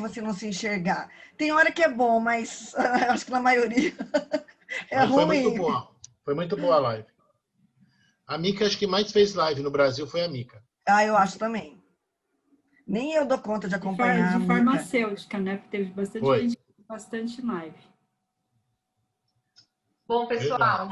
você não se enxergar. Tem hora que é bom, mas acho que na maioria é Mas ruim. Foi muito boa a live. A Mica, acho que mais fez live no Brasil foi a Mica. Ah, eu acho também. Nem eu dou conta de acompanhar a De Mica. farmacêutica, né? Porque teve bastante gente, bastante live. Bom, pessoal,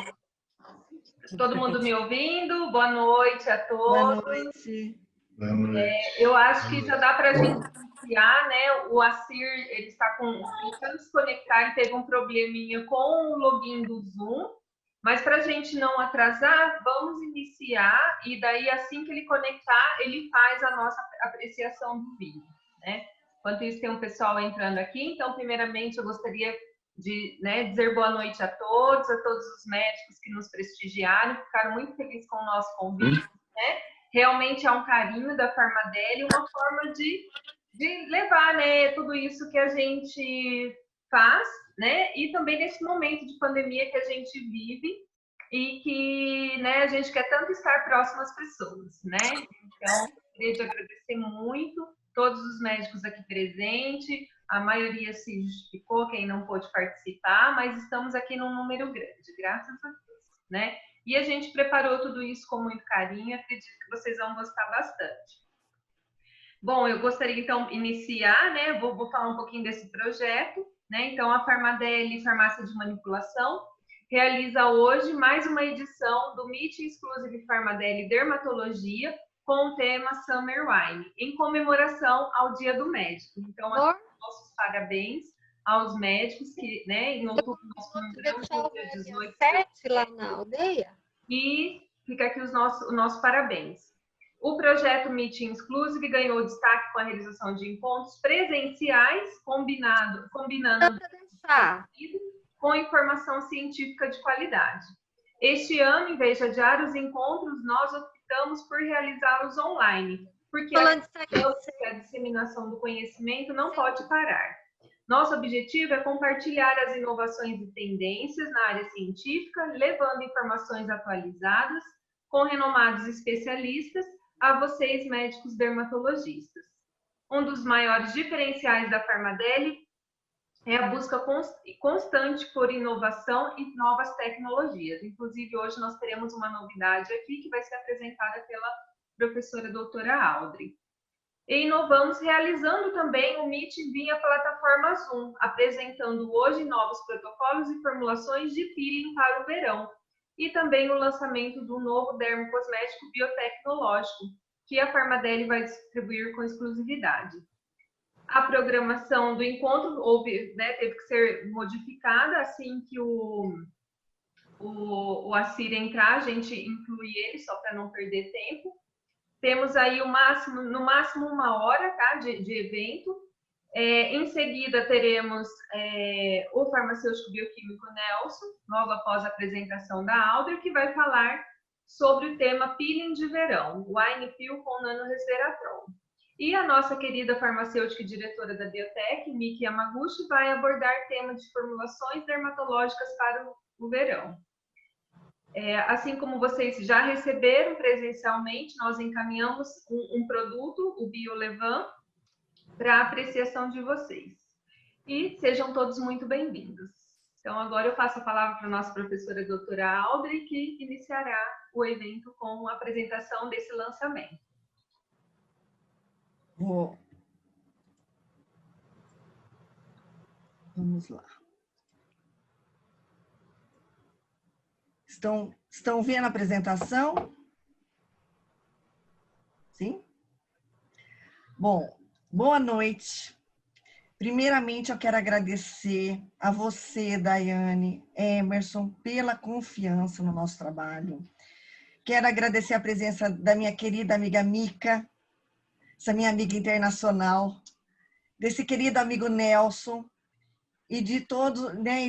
todo mundo me ouvindo? Boa noite a todos. Boa noite. Boa noite. Eu acho que já dá para a gente iniciar, né? O Assir, ele está tentando se conectar, ele teve um probleminha com o login do Zoom, mas para a gente não atrasar, vamos iniciar e daí assim que ele conectar, ele faz a nossa apreciação do vídeo, né? Enquanto isso, tem um pessoal entrando aqui, então, primeiramente, eu gostaria de, né, dizer boa noite a todos os médicos que nos prestigiaram, ficaram muito felizes com o nosso convite, né? Realmente é um carinho da Farmadel, uma forma de levar, né, tudo isso que a gente faz, né, e também nesse momento de pandemia que a gente vive e que, né, a gente quer tanto estar próximo às pessoas, né? Então, queria te agradecer muito, todos os médicos aqui presentes, a maioria se justificou, quem não pôde participar, mas estamos aqui num número grande, graças a Deus, né? E a gente preparou tudo isso com muito carinho, acredito que vocês vão gostar bastante. Bom, eu gostaria, então, iniciar, né? Vou falar um pouquinho desse projeto, né? Então, a Farmadel Farmácia de Manipulação realiza hoje mais uma edição do Meeting Exclusive Farmadel Dermatologia com o tema Summer Wine, em comemoração ao Dia do Médico. Então, nossos parabéns aos médicos que, né, em outubro nós comemoramos no dia 18 lá na aldeia. E fica aqui o nosso parabéns. O projeto Meeting Exclusive ganhou destaque com a realização de encontros presenciais, combinando com informação científica de qualidade. Este ano, em vez de adiar os encontros, nós optamos por realizá-los online, porque a disseminação do conhecimento não pode parar. Nosso objetivo é compartilhar as inovações e tendências na área científica, levando informações atualizadas com renomados especialistas a vocês, médicos dermatologistas. Um dos maiores diferenciais da Farmadel é a busca constante por inovação e novas tecnologias. Inclusive, hoje nós teremos uma novidade aqui que vai ser apresentada pela professora doutora Audrey. E inovamos realizando também o Meeting via plataforma Zoom, apresentando hoje novos protocolos e formulações de peeling para o verão. E também o lançamento do novo dermocosmético biotecnológico, que a Farmadel vai distribuir com exclusividade. A programação do encontro teve que ser modificada assim que o Assir entrar, a gente inclui ele só para não perder tempo. Temos aí no máximo 1 hora, tá, de evento. Em seguida, teremos o farmacêutico bioquímico Nelson, logo após a apresentação da Audrey, que vai falar sobre o tema peeling de verão, Wine Peel com nanoresveratrol. E a nossa querida farmacêutica e diretora da Biotech, Miki Yamaguchi, vai abordar temas de formulações dermatológicas para o verão. Assim como vocês já receberam presencialmente, nós encaminhamos um produto, o BioLevan, para apreciação de vocês. E sejam todos muito bem-vindos. Então, agora eu passo a palavra para a nossa professora doutora Audrey, que iniciará o evento com a apresentação desse lançamento. Vamos lá. Estão vendo a apresentação? Sim? Bom, boa noite. Primeiramente, eu quero agradecer a você, Daiane, Emerson, pela confiança no nosso trabalho. Quero agradecer a presença da minha querida amiga Mica, essa minha amiga internacional, desse querido amigo Nelson e de todos, né,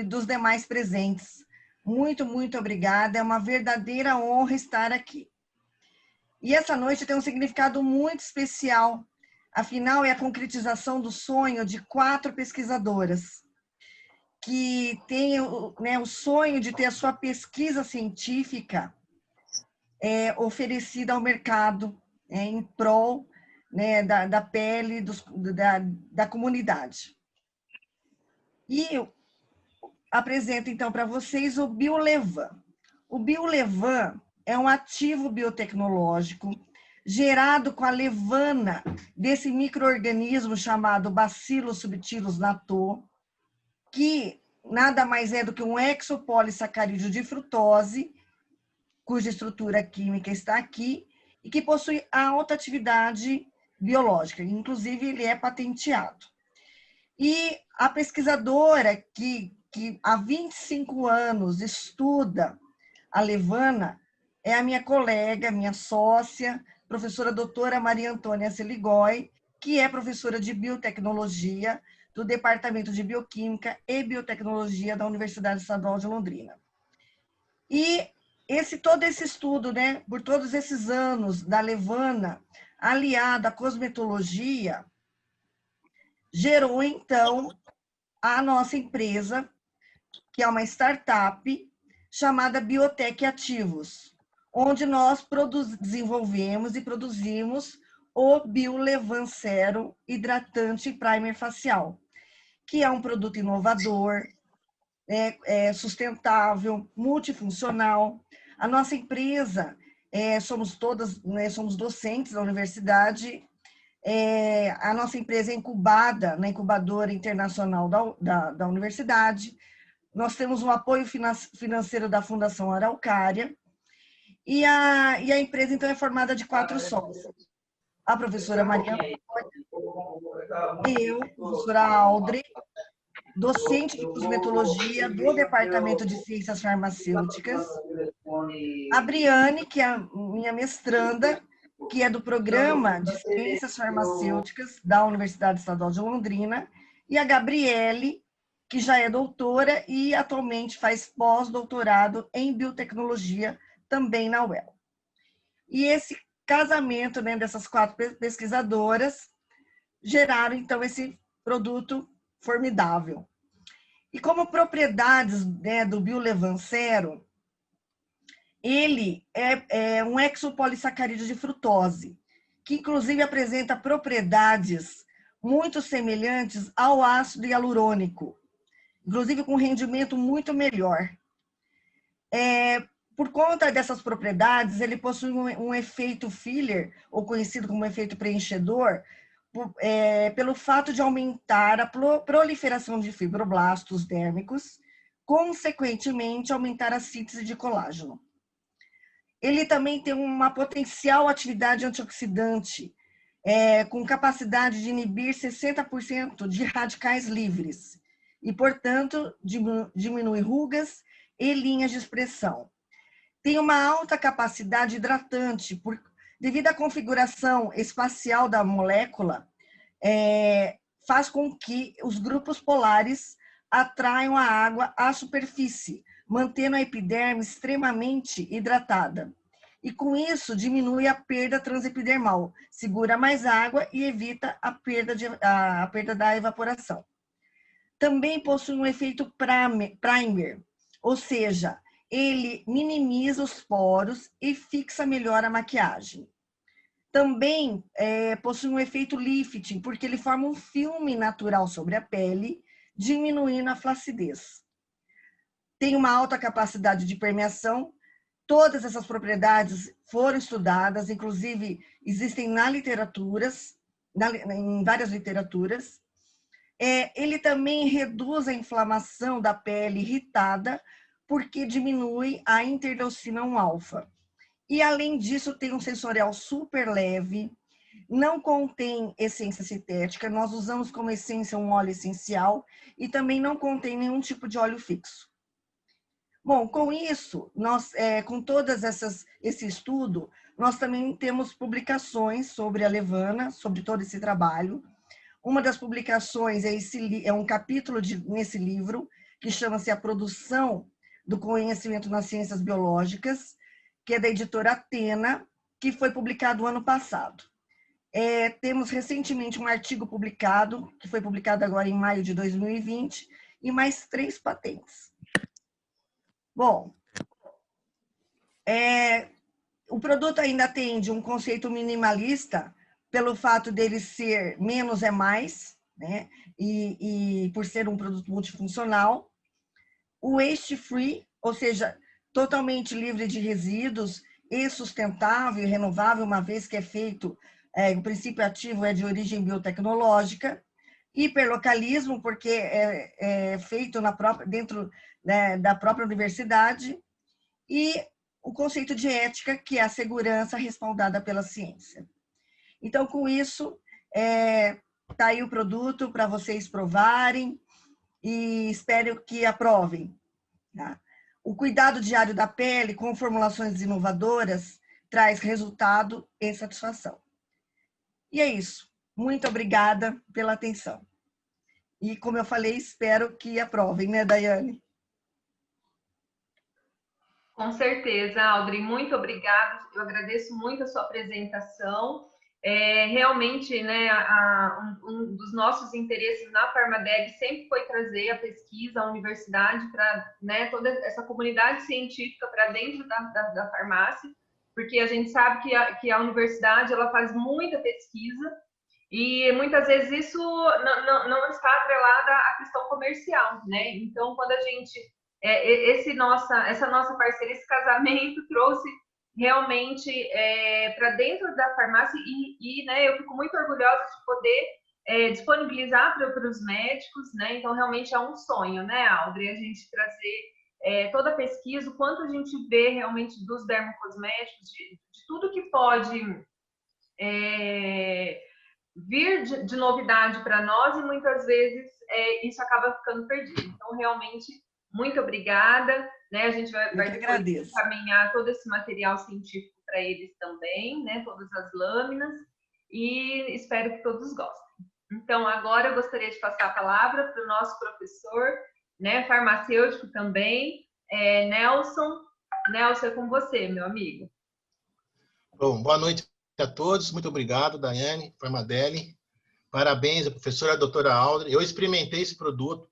dos demais presentes. Muito, muito obrigada. É uma verdadeira honra estar aqui. E essa noite tem um significado muito especial. Afinal, é a concretização do sonho de 4 pesquisadoras que têm, né, o sonho de ter a sua pesquisa científica oferecida ao mercado em prol né, da pele da comunidade. E eu apresento, então, para vocês o Biolevan. O Biolevan é um ativo biotecnológico gerado com a levana desse micro-organismo chamado Bacillus subtilis natto, que nada mais é do que um exopolissacarídeo de frutose, cuja estrutura química está aqui, e que possui alta atividade biológica, inclusive ele é patenteado. E a pesquisadora que há 25 anos estuda a levana é a minha colega, minha sócia, professora doutora Maria Antônia Seligói, que é professora de biotecnologia do Departamento de Bioquímica e Biotecnologia da Universidade Estadual de Londrina. E todo esse estudo, né, por todos esses anos da levana, aliado à cosmetologia, gerou, então, a nossa empresa, que é uma startup chamada Biotec Ativos, onde nós desenvolvemos e produzimos o Biolevan Serum Hidratante Primer Facial, que é um produto inovador, sustentável, multifuncional. A nossa empresa, somos todas, né, somos docentes da universidade. A nossa empresa é incubada na incubadora internacional da universidade. Nós temos um apoio financeiro da Fundação Araucária. E a empresa, então, é formada de 4 sócios. A professora Maria Antônia, eu, professora Aldre, docente de cosmetologia do Departamento de Ciências Farmacêuticas, a Briane, que é a minha mestranda, que é do Programa de Ciências Farmacêuticas da Universidade Estadual de Londrina, e a Gabriele, que já é doutora e atualmente faz pós-doutorado em biotecnologia também na UEL. E esse casamento, né, dessas 4 pesquisadoras geraram, então, esse produto formidável. E como propriedades, né, do Biolevan Serum, ele é um exopolissacarídeo de frutose, que inclusive apresenta propriedades muito semelhantes ao ácido hialurônico, inclusive com rendimento muito melhor. Por conta dessas propriedades, ele possui um efeito filler, ou conhecido como efeito preenchedor, pelo fato de aumentar a proliferação de fibroblastos dérmicos, consequentemente aumentar a síntese de colágeno. Ele também tem uma potencial atividade antioxidante, com capacidade de inibir 60% de radicais livres, e, portanto, diminui rugas e linhas de expressão. Tem uma alta capacidade hidratante, devido à configuração espacial da molécula, faz com que os grupos polares atraiam a água à superfície, mantendo a epiderme extremamente hidratada. E, com isso, diminui a perda transepidermal, segura mais água e evita a perda da evaporação. Também possui um efeito primer, ou seja, ele minimiza os poros e fixa melhor a maquiagem. Também possui um efeito lifting, porque ele forma um filme natural sobre a pele, diminuindo a flacidez. Tem uma alta capacidade de permeação. Todas essas propriedades foram estudadas, inclusive existem em várias literaturas. Ele também reduz a inflamação da pele irritada, porque diminui a interleucina 1-alfa. E, além disso, tem um sensorial super leve, não contém essência sintética, nós usamos como essência um óleo essencial e também não contém nenhum tipo de óleo fixo. Bom, com isso, com todas esse estudo, nós também temos publicações sobre a levana, sobre todo esse trabalho. Uma das publicações é um capítulo nesse livro, que chama-se A Produção do Conhecimento nas Ciências Biológicas, que é da editora Atena, que foi publicado ano passado. Temos recentemente um artigo publicado, que foi publicado agora em maio de 2020, e mais 3 patentes. Bom, o produto ainda atende um conceito minimalista pelo fato dele ser menos é mais, né? E por ser um produto multifuncional. O waste free, ou seja, totalmente livre de resíduos e sustentável e renovável, uma vez que é feito, o princípio ativo é de origem biotecnológica. Hiperlocalismo, porque é feito dentro, né, da própria universidade. E o conceito de ética, que é a segurança respaldada pela ciência. Então, com isso, está aí o produto para vocês provarem e espero que aprovem. Tá? O cuidado diário da pele com formulações inovadoras traz resultado e satisfação. E é isso. Muito obrigada pela atenção. E, como eu falei, espero que aprovem, né, Daiane? Com certeza, Audrey, muito obrigada. Eu agradeço muito a sua apresentação. Realmente, né, um dos nossos interesses na Farmadeg sempre foi trazer a pesquisa, a universidade, para, né, toda essa comunidade científica para dentro da farmácia, porque a gente sabe que a universidade ela faz muita pesquisa e muitas vezes isso não está atrelada à questão comercial, né? Então, quando a gente essa nossa parceria, esse casamento trouxe realmente para dentro da farmácia e né, eu fico muito orgulhosa de poder disponibilizar para os médicos, né? Então, realmente é um sonho, né, Audrey, a gente trazer toda a pesquisa, o quanto a gente vê realmente dos dermocosméticos, de tudo que pode vir de novidade para nós e muitas vezes isso acaba ficando perdido. Então, realmente, muito obrigada, né? A gente vai encaminhar todo esse material científico para eles também, né? Todas as lâminas, e espero que todos gostem. Então, agora eu gostaria de passar a palavra para o nosso professor, né? Farmacêutico também, Nelson. Nelson, é com você, meu amigo. Bom, boa noite a todos. Muito obrigado, Daiane, Farmadeg. Parabéns à professora, a doutora Audrey. Eu experimentei esse produto.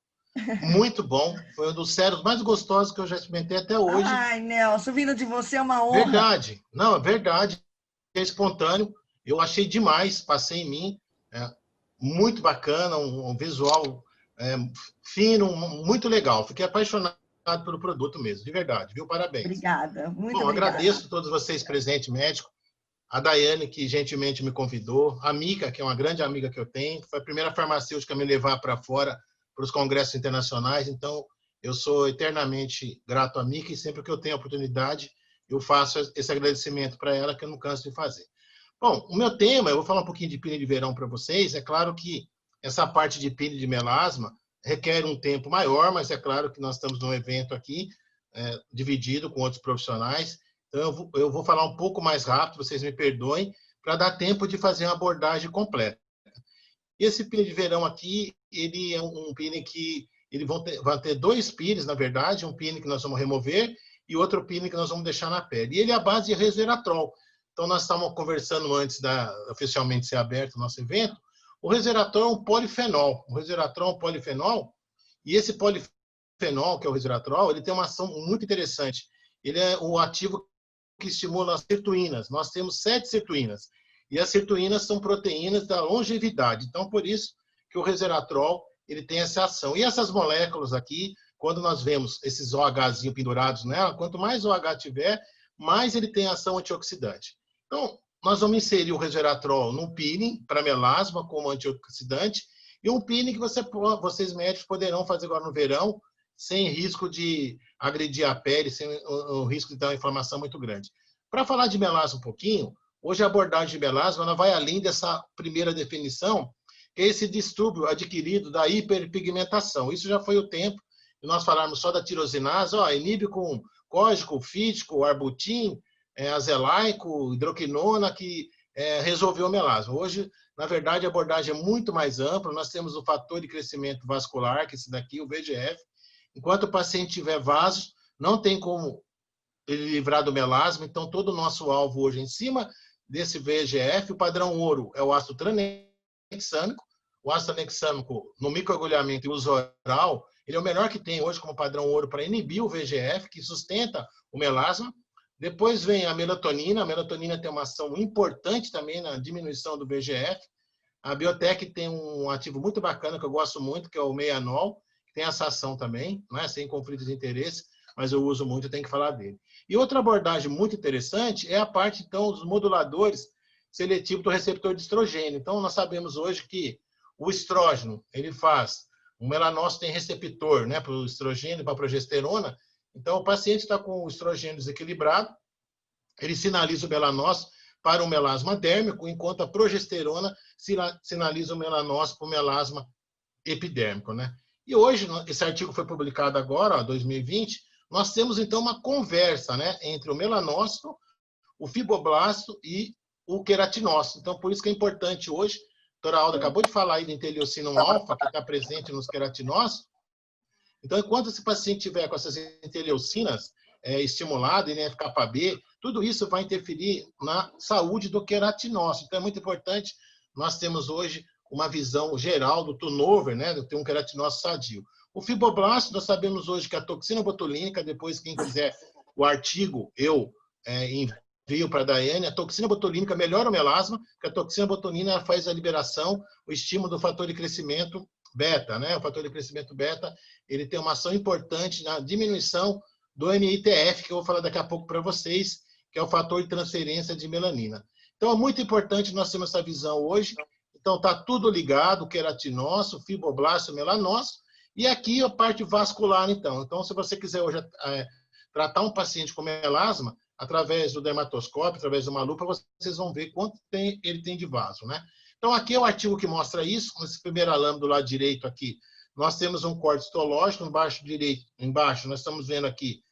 Muito bom. Foi um dos séruns mais gostosos que eu já experimentei até hoje. Ai, Nelson, vindo de você é uma honra. Verdade. Não, é verdade. É espontâneo. Eu achei demais. Passei em mim. Muito bacana. Um visual fino, muito legal. Fiquei apaixonado pelo produto mesmo. De verdade. Viu? Parabéns. Obrigada. Muito bom, obrigada. Agradeço a todos vocês presentes, médico. A Daiane, que gentilmente me convidou. A Mica, que é uma grande amiga que eu tenho. Foi a primeira farmacêutica a me levar para fora para os congressos internacionais, então eu sou eternamente grato a Mica e sempre que eu tenho a oportunidade eu faço esse agradecimento para ela que eu não canso de fazer. Bom, o meu tema, eu vou falar um pouquinho de pílula de verão para vocês, é claro que essa parte de pílula de melasma requer um tempo maior, mas é claro que nós estamos num evento aqui dividido com outros profissionais, então eu vou falar um pouco mais rápido, vocês me perdoem, para dar tempo de fazer uma abordagem completa. Esse peeling de verão aqui, ele é um peeling que ele vai ter dois peelings, na verdade, um peeling que nós vamos remover e outro peeling que nós vamos deixar na pele. E ele é a base de resveratrol. Então, nós estávamos conversando antes oficialmente ser aberto o nosso evento. O resveratrol é um polifenol. O resveratrol é um polifenol e esse polifenol, que é o resveratrol, ele tem uma ação muito interessante. Ele é o ativo que estimula as sirtuínas. Nós temos 7 sirtuínas. E as sirtuínas são proteínas da longevidade. Então, por isso que o resveratrol ele tem essa ação. E essas moléculas aqui, quando nós vemos esses OHzinhos pendurados nela, quanto mais OH tiver, mais ele tem ação antioxidante. Então, nós vamos inserir o resveratrol num peeling para melasma como antioxidante e um peeling que vocês médicos poderão fazer agora no verão sem risco de agredir a pele, sem o risco de dar uma inflamação muito grande. Para falar de melasma um pouquinho, hoje a abordagem de melasma ela vai além dessa primeira definição, que é esse distúrbio adquirido da hiperpigmentação. Isso já foi o tempo de nós falarmos só da tirosinase, inibe com cógico, fítico, arbutin, azelaico, hidroquinona, que resolveu o melasma. Hoje, na verdade, a abordagem é muito mais ampla. Nós temos o fator de crescimento vascular, que é esse daqui, o VEGF. Enquanto o paciente tiver vasos, não tem como ele livrar do melasma. Então, todo o nosso alvo hoje em cima desse VEGF, o padrão ouro é o ácido tranexâmico. O ácido tranexâmico, no microagulhamento e uso oral, ele é o melhor que tem hoje como padrão ouro para inibir o VEGF, que sustenta o melasma. Depois vem a melatonina. A melatonina tem uma ação importante também na diminuição do VEGF. A Biotech tem um ativo muito bacana, que eu gosto muito, que é o Meianol, que tem essa ação também, né? Sem conflito de interesse, mas eu uso muito, tenho que falar dele. E outra abordagem muito interessante é a parte, então, dos moduladores seletivos do receptor de estrogênio. Então, nós sabemos hoje que o estrógeno, ele faz, o melanócito tem receptor, né, para o estrogênio, para a progesterona. Então, o paciente está com o estrogênio desequilibrado, ele sinaliza o melanócito para o melasma dérmico, enquanto a progesterona sinaliza o melanócito para o melasma epidérmico, né? E hoje, esse artigo foi publicado agora, 2020, nós temos, então, uma conversa, né, entre o melanócito, o fibroblasto e o queratinócito. Então, por isso que é importante hoje, a doutora Alda acabou de falar aí do interleucina 1-alfa, que está presente nos queratinócitos. Então, enquanto esse paciente tiver com essas interleucinas estimuladas, NF-κB, tudo isso vai interferir na saúde do queratinócito. Então, é muito importante, nós temos hoje uma visão geral do turnover, né, de ter um queratinócito sadio. O fibroblasto, nós sabemos hoje que a toxina botulínica, depois quem quiser o artigo, eu envio para a Daiane, a toxina botulínica melhora o melasma, porque a toxina botulínica faz a liberação, o estímulo do fator de crescimento beta, né? O fator de crescimento beta, ele tem uma ação importante na diminuição do MITF, que eu vou falar daqui a pouco para vocês, que é o fator de transferência de melanina. Então, é muito importante nós termos essa visão hoje. Então, está tudo ligado, o queratinócito, o fibroblasto, o melanócito, e aqui a parte vascular, então. Então, se você quiser hoje tratar um paciente com melasma, através do dermatoscópio, através de uma lupa, vocês vão ver quanto ele tem de vaso, né? Então, aqui é o artigo que mostra isso. Nesse primeiro lâmina do lado direito aqui, nós temos um corte histológico. Embaixo, nós estamos vendo aqui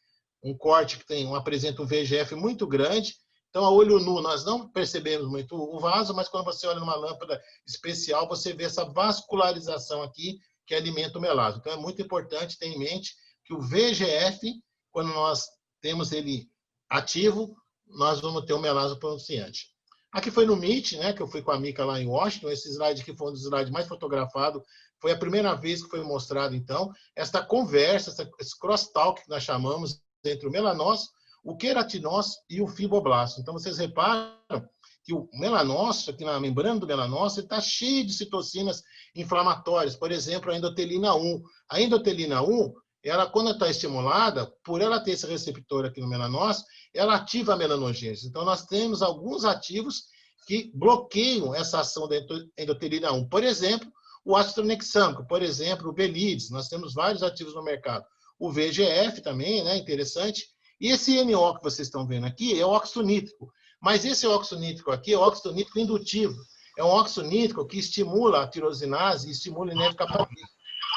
um corte que apresenta um VEGF muito grande. Então, a olho nu, nós não percebemos muito o vaso, mas quando você olha numa lâmpada especial, você vê essa vascularização aqui que alimenta o melasma. Então, é muito importante ter em mente que o VEGF, quando nós temos ele ativo, nós vamos ter o melasma pronunciante. Aqui foi no Meet, né, que eu fui com a Mica lá em Washington. Esse slide aqui foi um dos slides mais fotografados. Foi a primeira vez que foi mostrado, então, esta conversa, esse crosstalk que nós chamamos entre o melanócito, o queratinócito e o fibroblasto. Então, vocês reparam que o melanócito, aqui na membrana do melanócito, está cheio de citocinas inflamatórias. Por exemplo, a endotelina 1. A endotelina 1, ela, quando está estimulada, por ela ter esse receptor aqui no melanócito, ela ativa a melanogênese. Então, nós temos alguns ativos que bloqueiam essa ação da endotelina 1. Por exemplo, o ácido tranexâmico, por exemplo, o Belides. Nós temos vários ativos no mercado. O VEGF também, né, interessante. E esse NO que vocês estão vendo aqui é o óxido nítrico. Mas esse óxido nítrico aqui é o óxido nítrico indutivo. É um óxido nítrico que estimula a tirosinase e estimula o NF-κB.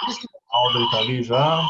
Esse áudio está ali já.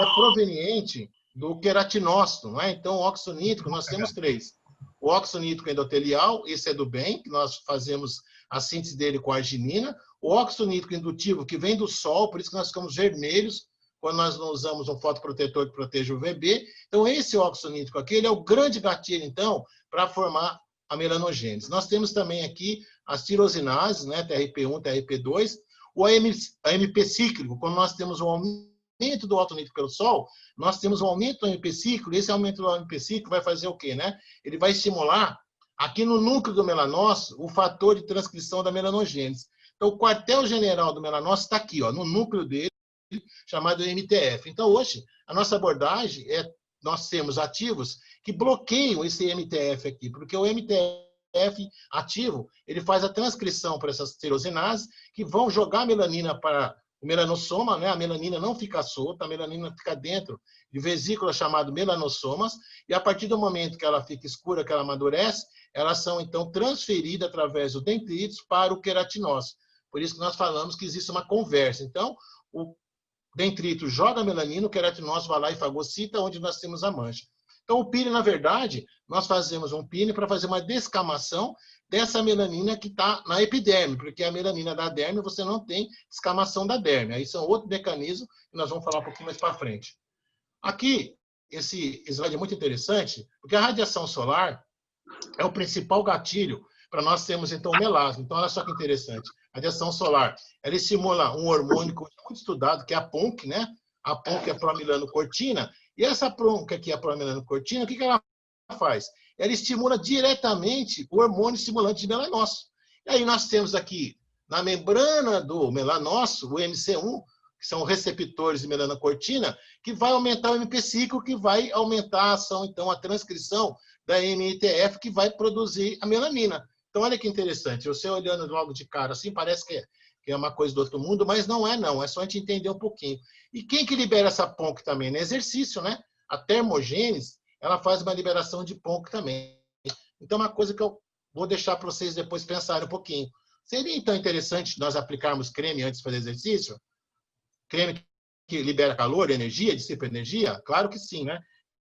É proveniente do queratinócito, não é? Então, o óxido nítrico, nós temos 3. O óxido nítrico endotelial, esse é do bem, que nós fazemos a síntese dele com a arginina. O óxido nítrico indutivo, que vem do sol, por isso que nós ficamos vermelhos quando nós não usamos um fotoprotetor que proteja o UVB. Então, esse óxido nítrico aqui, ele é o grande gatilho, então, para formar a melanogênese. Nós temos também aqui as tirosinases, né, TRP1, TRP2, o AMP cíclico, quando nós temos um aumento do óxido nítrico pelo sol, nós temos um aumento do AMP cíclico, e esse aumento do AMP cíclico vai fazer o quê, né? Ele vai estimular, aqui no núcleo do melanócito, o fator de transcrição da melanogênese. Então, o quartel-general do melanócito está aqui, ó, no núcleo dele, chamado MTF. Então, hoje, a nossa abordagem é nós temos ativos que bloqueiam esse MTF aqui, porque o MTF ativo, ele faz a transcrição para essas tirosinases que vão jogar a melanina para o melanossoma, né? A melanina não fica solta, a melanina fica dentro de vesículas chamadas melanossomas, e a partir do momento que ela fica escura, que ela amadurece, elas são, então, transferidas através do dendritos para o queratinócito. Por isso que nós falamos que existe uma conversa. Então, o dendrito joga a melanina, o queratinócito vai lá e fagocita, onde nós temos a mancha. Então, o PINE, na verdade, nós fazemos um PINE para fazer uma descamação dessa melanina que está na epiderme, porque a melanina da derme, você não tem descamação da derme. Aí são outro mecanismo que nós vamos falar um pouquinho mais para frente. Aqui, esse slide é muito interessante, porque a radiação solar é o principal gatilho para nós termos, então, o melasma. Então, olha só que interessante. A radiação solar, ela estimula um hormônio muito estudado, que é a PONC, né? A PONC é a promilanocortina. E essa PONC aqui, a promilanocortina, o que ela faz? Ela estimula diretamente o hormônio estimulante de melanócito. E aí nós temos aqui, na membrana do melanócito, o MC1, que são receptores de melanocortina, que vai aumentar o MP5, que vai aumentar a ação, então, a transcrição da MITF, que vai produzir a melanina. Então, olha que interessante. Você olhando logo de cara assim, parece que é uma coisa do outro mundo, mas não é, não. É só a gente entender um pouquinho. E quem que libera essa PONC também? É exercício, né? A termogênese, ela faz uma liberação de PONC também. Então, uma coisa que eu vou deixar para vocês depois pensarem um pouquinho. Seria, então, interessante nós aplicarmos creme antes de fazer exercício? Creme que libera calor, energia, dissipa energia? Claro que sim, né?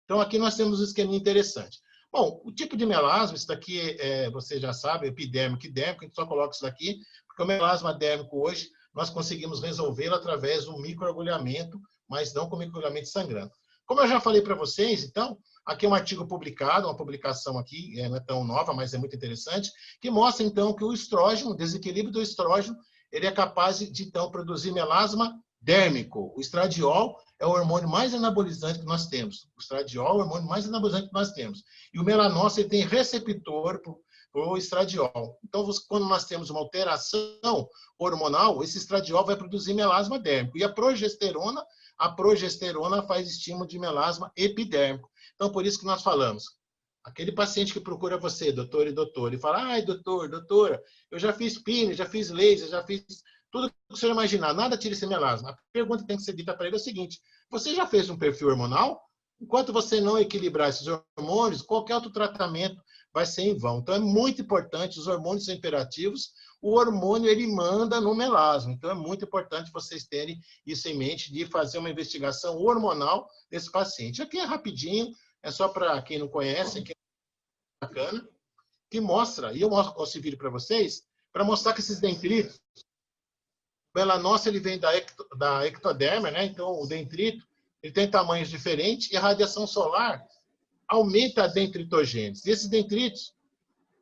Então, aqui nós temos um esquema interessante. Bom, o tipo de melasma, isso daqui, você já sabe, epidérmico e dérmico, a gente só coloca isso daqui, porque o melasma dérmico hoje, nós conseguimos resolvê-lo através do microagulhamento, mas não com microagulhamento sangrando. Como eu já falei para vocês, então, aqui é um artigo publicado, uma publicação aqui, não é tão nova, mas é muito interessante, que mostra, então, que o estrógeno, o desequilíbrio do estrógeno, ele é capaz de, então, produzir melasma dérmico. O estradiol é o hormônio mais anabolizante que nós temos. O estradiol é o hormônio mais anabolizante que nós temos. E o melanócito ele tem receptor para o estradiol. Então, quando nós temos uma alteração hormonal, esse estradiol vai produzir melasma dérmico. E a progesterona faz estímulo de melasma epidérmico. Então, por isso que nós falamos, aquele paciente que procura você, doutor e doutora, e fala, ai, doutor, doutora, eu já fiz peeling, já fiz laser, já fiz tudo que você imaginar, nada tira esse melasma. A pergunta que tem que ser dita para ele é o seguinte, você já fez um perfil hormonal? Enquanto você não equilibrar esses hormônios, qualquer outro tratamento vai ser em vão. Então, é muito importante, os hormônios são imperativos, o hormônio ele manda no melasma. Então, é muito importante vocês terem isso em mente, de fazer uma investigação hormonal desse paciente. Aqui é rapidinho, é só para quem não conhece, que é bacana, que mostra, e eu mostro esse vídeo para vocês, para mostrar que esses dendritos, o melanócito ele vem da ectoderma, né? Então, o dendrito ele tem tamanhos diferentes e a radiação solar aumenta a dendritogênese. E esses dendritos,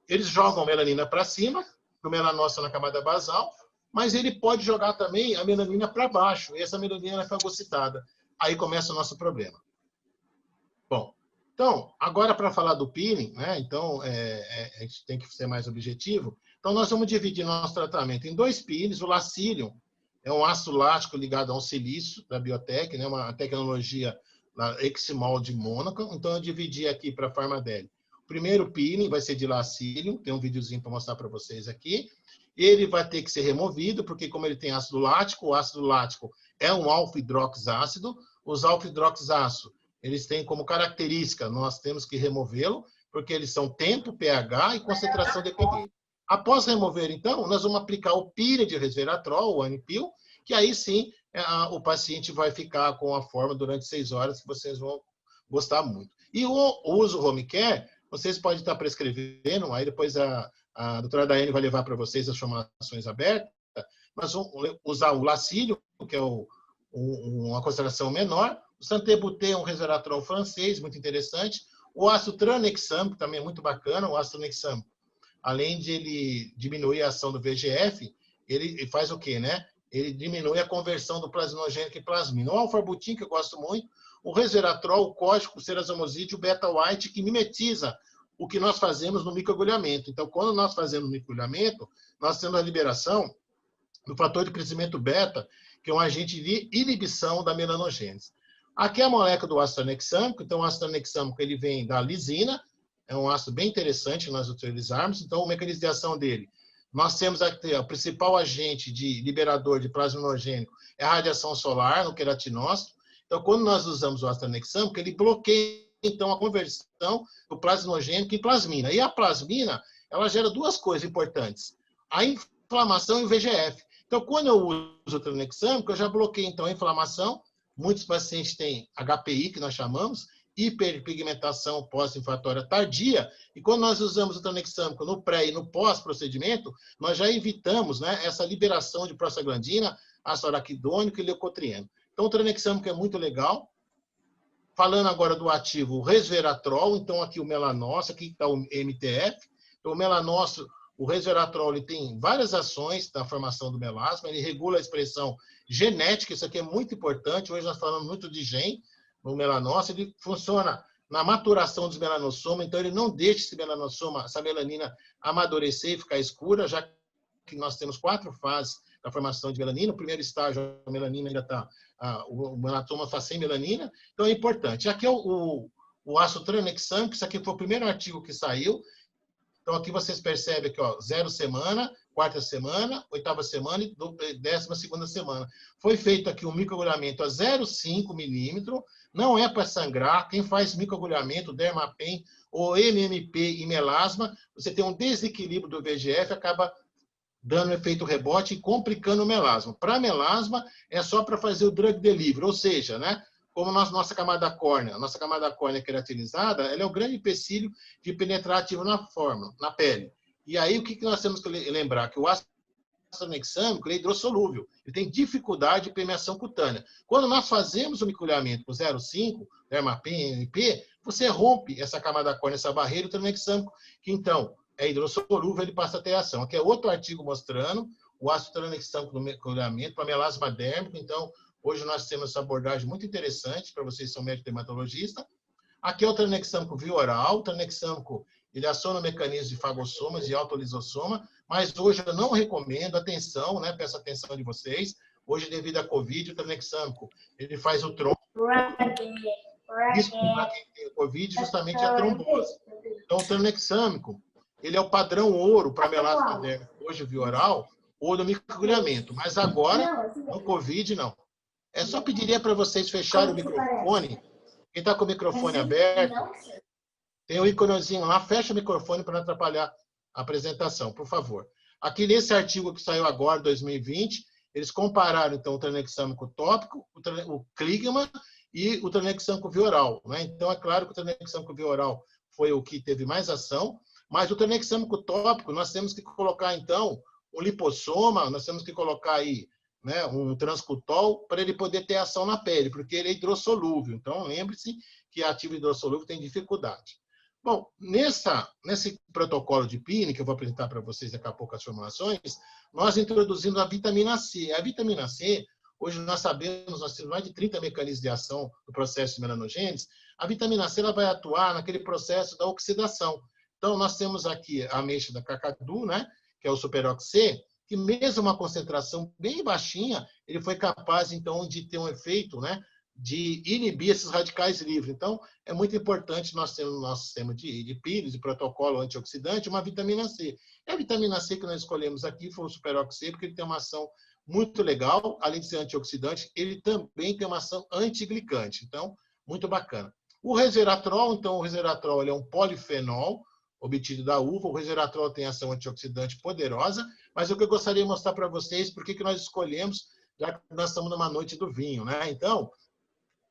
eles jogam melanina para cima, o melanócito na camada basal, mas ele pode jogar também a melanina para baixo, e essa melanina é fagocitada. Aí começa o nosso problema. Bom, então, agora para falar do peeling, né? Então, a gente tem que ser mais objetivo. Então, nós vamos dividir nosso tratamento em 2 peelings. O Lacilium é um ácido lático ligado a um silício da Biotech, né? Uma tecnologia da Eximol de Mônaco. Então, eu dividi aqui para a Pharmadeli. O primeiro peeling vai ser de Lacilium, tem um videozinho para mostrar para vocês aqui. Ele vai ter que ser removido, porque como ele tem ácido lático, o ácido lático é um alfa-hidroxácido. Os alfa-hidroxácidos, eles têm como característica, nós temos que removê-lo, porque eles são tempo, pH e concentração dependente. Após remover, então, nós vamos aplicar o peeling de resveratrol, o Anipil, que aí sim o paciente vai ficar com a forma durante 6 horas, que vocês vão gostar muito. E o uso home care, vocês podem estar prescrevendo, aí depois a doutora Daiane vai levar para vocês as formações abertas, nós vamos usar o Lacilium, que é uma concentração menor, o Santé-Bouté é um resveratrol francês, muito interessante, o ácido tranexam, que também é muito bacana, o ácido tranexam, além de ele diminuir a ação do VEGF, ele faz o quê, né? Ele diminui a conversão do plasminogênico em plasmina. O alfarbutin, que eu gosto muito, o resveratrol, o código, o cerazomazide, o beta-white, que mimetiza o que nós fazemos no microagulhamento. Então, quando nós fazemos o microagulhamento, nós temos a liberação do fator de crescimento beta, que é um agente de inibição da melanogênese. Aqui é a molécula do ácido tranexâmico. Então, o ácido tranexâmico ele vem da lisina, é um ácido bem interessante nós utilizarmos. Então, o mecanismo de ação dele, nós temos aqui, o principal agente de liberador de plasminogênico é a radiação solar no queratinócito. Então, quando nós usamos o ácido tranexâmico, ele bloqueia, então, a conversão do plasminogênico em plasmina. E a plasmina, ela gera 2 coisas importantes, a inflamação e o VEGF. Então, quando eu uso o tranexâmico, eu já bloqueio, então, a inflamação. Muitos pacientes têm HPI, que nós chamamos, hiperpigmentação pós-inflamatória tardia, e quando nós usamos o tranexâmico no pré e no pós-procedimento, nós já evitamos, né, essa liberação de prostaglandina, ácido araquidônico e leucotrieno. Então, o tranexâmico é muito legal. Falando agora do ativo, o resveratrol, então aqui o melanócito, aqui está o MTF. Então, o melanócito, o resveratrol, ele tem várias ações da formação do melasma, ele regula a expressão genética, isso aqui é muito importante, hoje nós falamos muito de gene, no melanócito, ele funciona na maturação dos melanossomas, então ele não deixa esse melanossoma, essa melanina amadurecer e ficar escura, já que nós temos 4 fases da formação de melanina. O primeiro estágio, a melanina ainda está, o melanoma está sem melanina, então é importante. Aqui é o ácido tranexâmico, isso aqui foi o primeiro artigo que saiu. Então aqui vocês percebem que 0 semana, 4ª semana, 8ª semana e 12ª semana. Foi feito aqui um microagulhamento a 0,5 milímetro, não é para sangrar. Quem faz microagulhamento, Dermapen ou MMP e melasma, você tem um desequilíbrio do VEGF, acaba dando efeito rebote e complicando o melasma. Para melasma, é só para fazer o drug delivery, ou seja, né, como nossa camada córnea, queratinizada, ela é o grande empecilho de penetrar ativo na pele. E aí, o que nós temos que lembrar? Que o ácido tranexâmico é hidrossolúvel, ele tem dificuldade de permeação cutânea. Quando nós fazemos o microagulhamento com 0,5, Dermapen, MP, você rompe essa camada córnea, essa barreira, o tranexâmico, que então é hidrossolúvel, ele passa a ter ação. Aqui é outro artigo mostrando o ácido tranexâmico no microagulhamento para melasma dérmico. Então, hoje nós temos essa abordagem muito interessante para vocês que são médicos dermatologistas. Aqui é o tranexâmico via oral. O tranexâmico, ele aciona mecanismos de fagossomas e autolisossoma, mas hoje eu não recomendo, atenção, né? Peço atenção de vocês. Hoje, devido à Covid, o tranexâmico, ele faz o trombo. Isso para quem tem Covid, justamente a trombose. Então, o tranexâmico, ele é o padrão ouro para melasma dérmico, hoje via oral, ou no microagulhamento. Mas agora, no Covid, não. Só pediria para vocês fecharem o microfone. Quem está com o microfone aberto, tem um íconezinho lá, fecha o microfone para não atrapalhar a apresentação, por favor. Aqui nesse artigo que saiu agora, 2020, eles compararam, então, o tranexâmico tópico, o Kligman e o tranexâmico via oral, né? Então, é claro que o tranexâmico via oral foi o que teve mais ação, mas o tranexâmico tópico, nós temos que colocar, então, um lipossoma, nós temos que colocar aí, né, um transcutol para ele poder ter ação na pele, porque ele é hidrossolúvel. Então, lembre-se que ativo hidrossolúvel tem dificuldade. Bom, nesse protocolo de PINE, que eu vou apresentar para vocês daqui a pouco as formulações, nós introduzimos a vitamina C. A vitamina C, hoje nós sabemos, nós temos mais de 30 mecanismos de ação no processo de melanogênese. A vitamina C ela vai atuar naquele processo da oxidação. Então, nós temos aqui a ameixa da cacadu, né, que é o superox C, que mesmo uma concentração bem baixinha, ele foi capaz, então, de ter um efeito, né, de inibir esses radicais livres. Então, é muito importante nós termos no nosso sistema de pílulas e protocolo antioxidante uma vitamina C. E a vitamina C que nós escolhemos aqui foi o superox C, porque ele tem uma ação muito legal, além de ser antioxidante, ele também tem uma ação antiglicante. Então, muito bacana. O resveratrol, então, o resveratrol ele é um polifenol, obtido da uva. O resveratrol tem ação antioxidante poderosa, mas o que eu gostaria de mostrar para vocês, por que nós escolhemos, já que nós estamos numa noite do vinho, né? Então,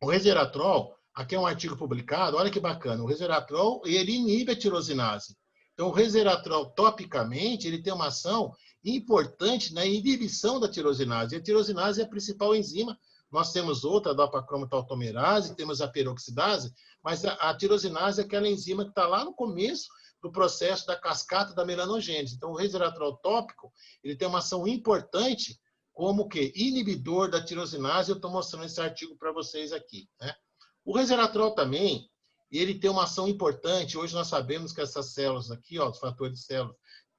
o resveratrol, aqui é um artigo publicado, olha que bacana, o resveratrol, ele inibe a tirosinase. Então, o resveratrol, topicamente, ele tem uma ação importante na inibição da tirosinase. E a tirosinase é a principal enzima. Nós temos outra, a dopa-cromatautomerase, temos a peroxidase, mas a tirosinase é aquela enzima que está lá no começo do processo da cascata da melanogênese. Então, o resveratrol tópico, ele tem uma ação importante como que inibidor da tirosinase. Eu estou mostrando esse artigo para vocês aqui, né? O resveratrol também, ele tem uma ação importante. Hoje nós sabemos que essas células aqui, ó, os fatores de células,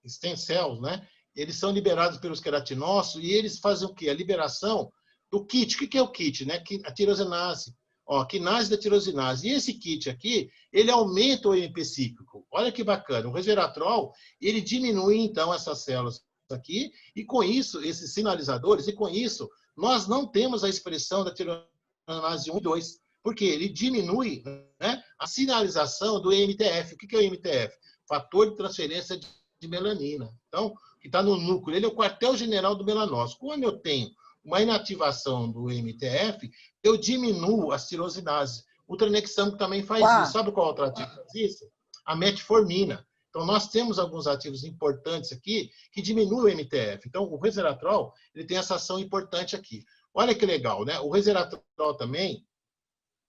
stem cells, né? Eles são liberados pelos queratinócitos e eles fazem o quê? A liberação do kit. O que é o kit, né? A tirosinase. Ó, quinase da tirosinase. E esse kit aqui, ele aumenta o EMP cíclico. Olha que bacana. O resveratrol, ele diminui, então, essas células aqui, e com isso, esses sinalizadores, e com isso, nós não temos a expressão da tirosinase 1 e 2, porque ele diminui, né, a sinalização do EMTF. O que é o EMTF? Fator de transferência de melanina. Então, que está no núcleo, ele é o quartel-general do melanócito. Quando eu tenho uma inativação do EMTF, eu diminuo a tirosinase. O tranexâmico também faz isso. Sabe qual outro ativo faz isso? A metformina. Então, nós temos alguns ativos importantes aqui que diminuem o MTF. Então, o resveratrol, ele tem essa ação importante aqui. Olha que legal, né? O resveratrol também,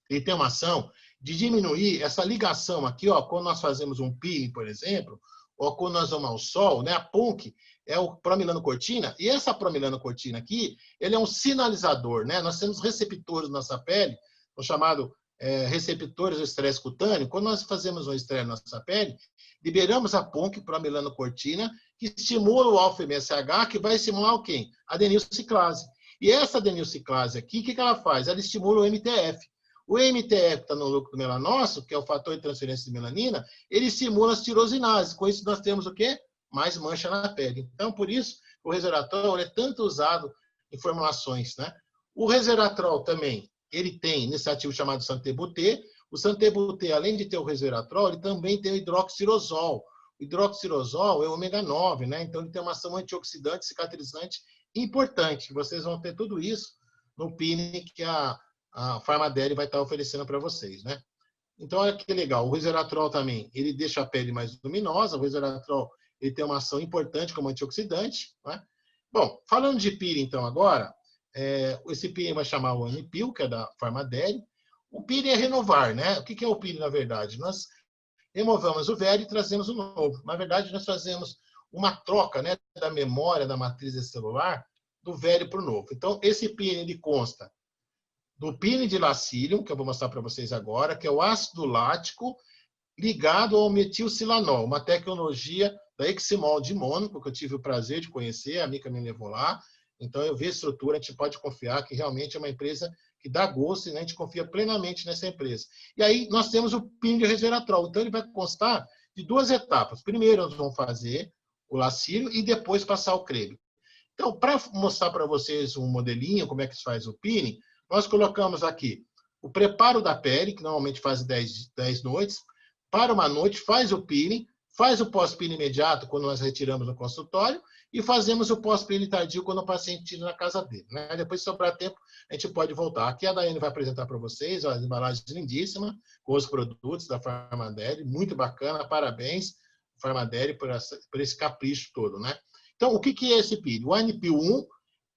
ele tem uma ação de diminuir essa ligação aqui, ó, quando nós fazemos um peeling, por exemplo, ou quando nós vamos ao sol, né? A PUNC é o promilanocortina, e essa promilanocortina aqui, ele é um sinalizador, né? Nós temos receptores na nossa pele, o chamado receptores do estresse cutâneo, quando nós fazemos um estresse na nossa pele, liberamos a PONC para a melanocortina, que estimula o alfa-MSH, que vai estimular o quê? A adenilciclase. E essa adenilciclase aqui, o que ela faz? Ela estimula o MTF. O MTF está no núcleo melanócito, que é o fator de transferência de melanina, ele estimula as tirosinases. Com isso, nós temos o quê? Mais mancha na pele. Então, por isso, o resveratrol é tanto usado em formulações, né? O resveratrol também, ele tem nesse ativo chamado santebuté. O santebuté, além de ter o resveratrol, ele também tem o hidroxirosol. O hidroxirosol é o ômega 9, né? Então, ele tem uma ação antioxidante, cicatrizante importante. Vocês vão ter tudo isso no peeling que a Pharmadeli vai estar oferecendo para vocês, né? Então, olha que legal. O resveratrol também, ele deixa a pele mais luminosa. O resveratrol, ele tem uma ação importante como antioxidante, né? Bom, falando de peeling, então, agora, esse peeling vai chamar o Anipil, que é da Pharmadeli. O peeling é renovar, né? O que é o peeling, na verdade? Nós removemos o velho e trazemos o novo. Na verdade, nós fazemos uma troca, né, da memória da matriz celular do velho para o novo. Então, esse peeling, ele consta do peeling de Lacilium, que eu vou mostrar para vocês agora, que é o ácido lático ligado ao metilcilanol, uma tecnologia da Eximol de Mônaco, que eu tive o prazer de conhecer, a Mica me levou lá. Então, eu vi a estrutura, a gente pode confiar que realmente é uma empresa que dá gosto, e né, a gente confia plenamente nessa empresa. E aí, nós temos o peeling de resveratrol. Então, ele vai constar de 2 etapas. Primeiro, nós vamos fazer o Lacilium e depois passar o creme. Então, para mostrar para vocês um modelinho, como é que se faz o peeling, nós colocamos aqui o preparo da pele, que normalmente faz 10 noites. Para uma noite, faz o peeling, faz o pós-peeling imediato quando nós retiramos no consultório e fazemos o pós-peeling tardio quando o paciente tira na casa dele, né? Depois, se sobrar tempo, a gente pode voltar. Aqui a Daiane vai apresentar para vocês as embalagens lindíssimas com os produtos da Pharmadeli, muito bacana, parabéns, Pharmadeli, por esse capricho todo, né? Então, o que é esse peeling? O Anipil 1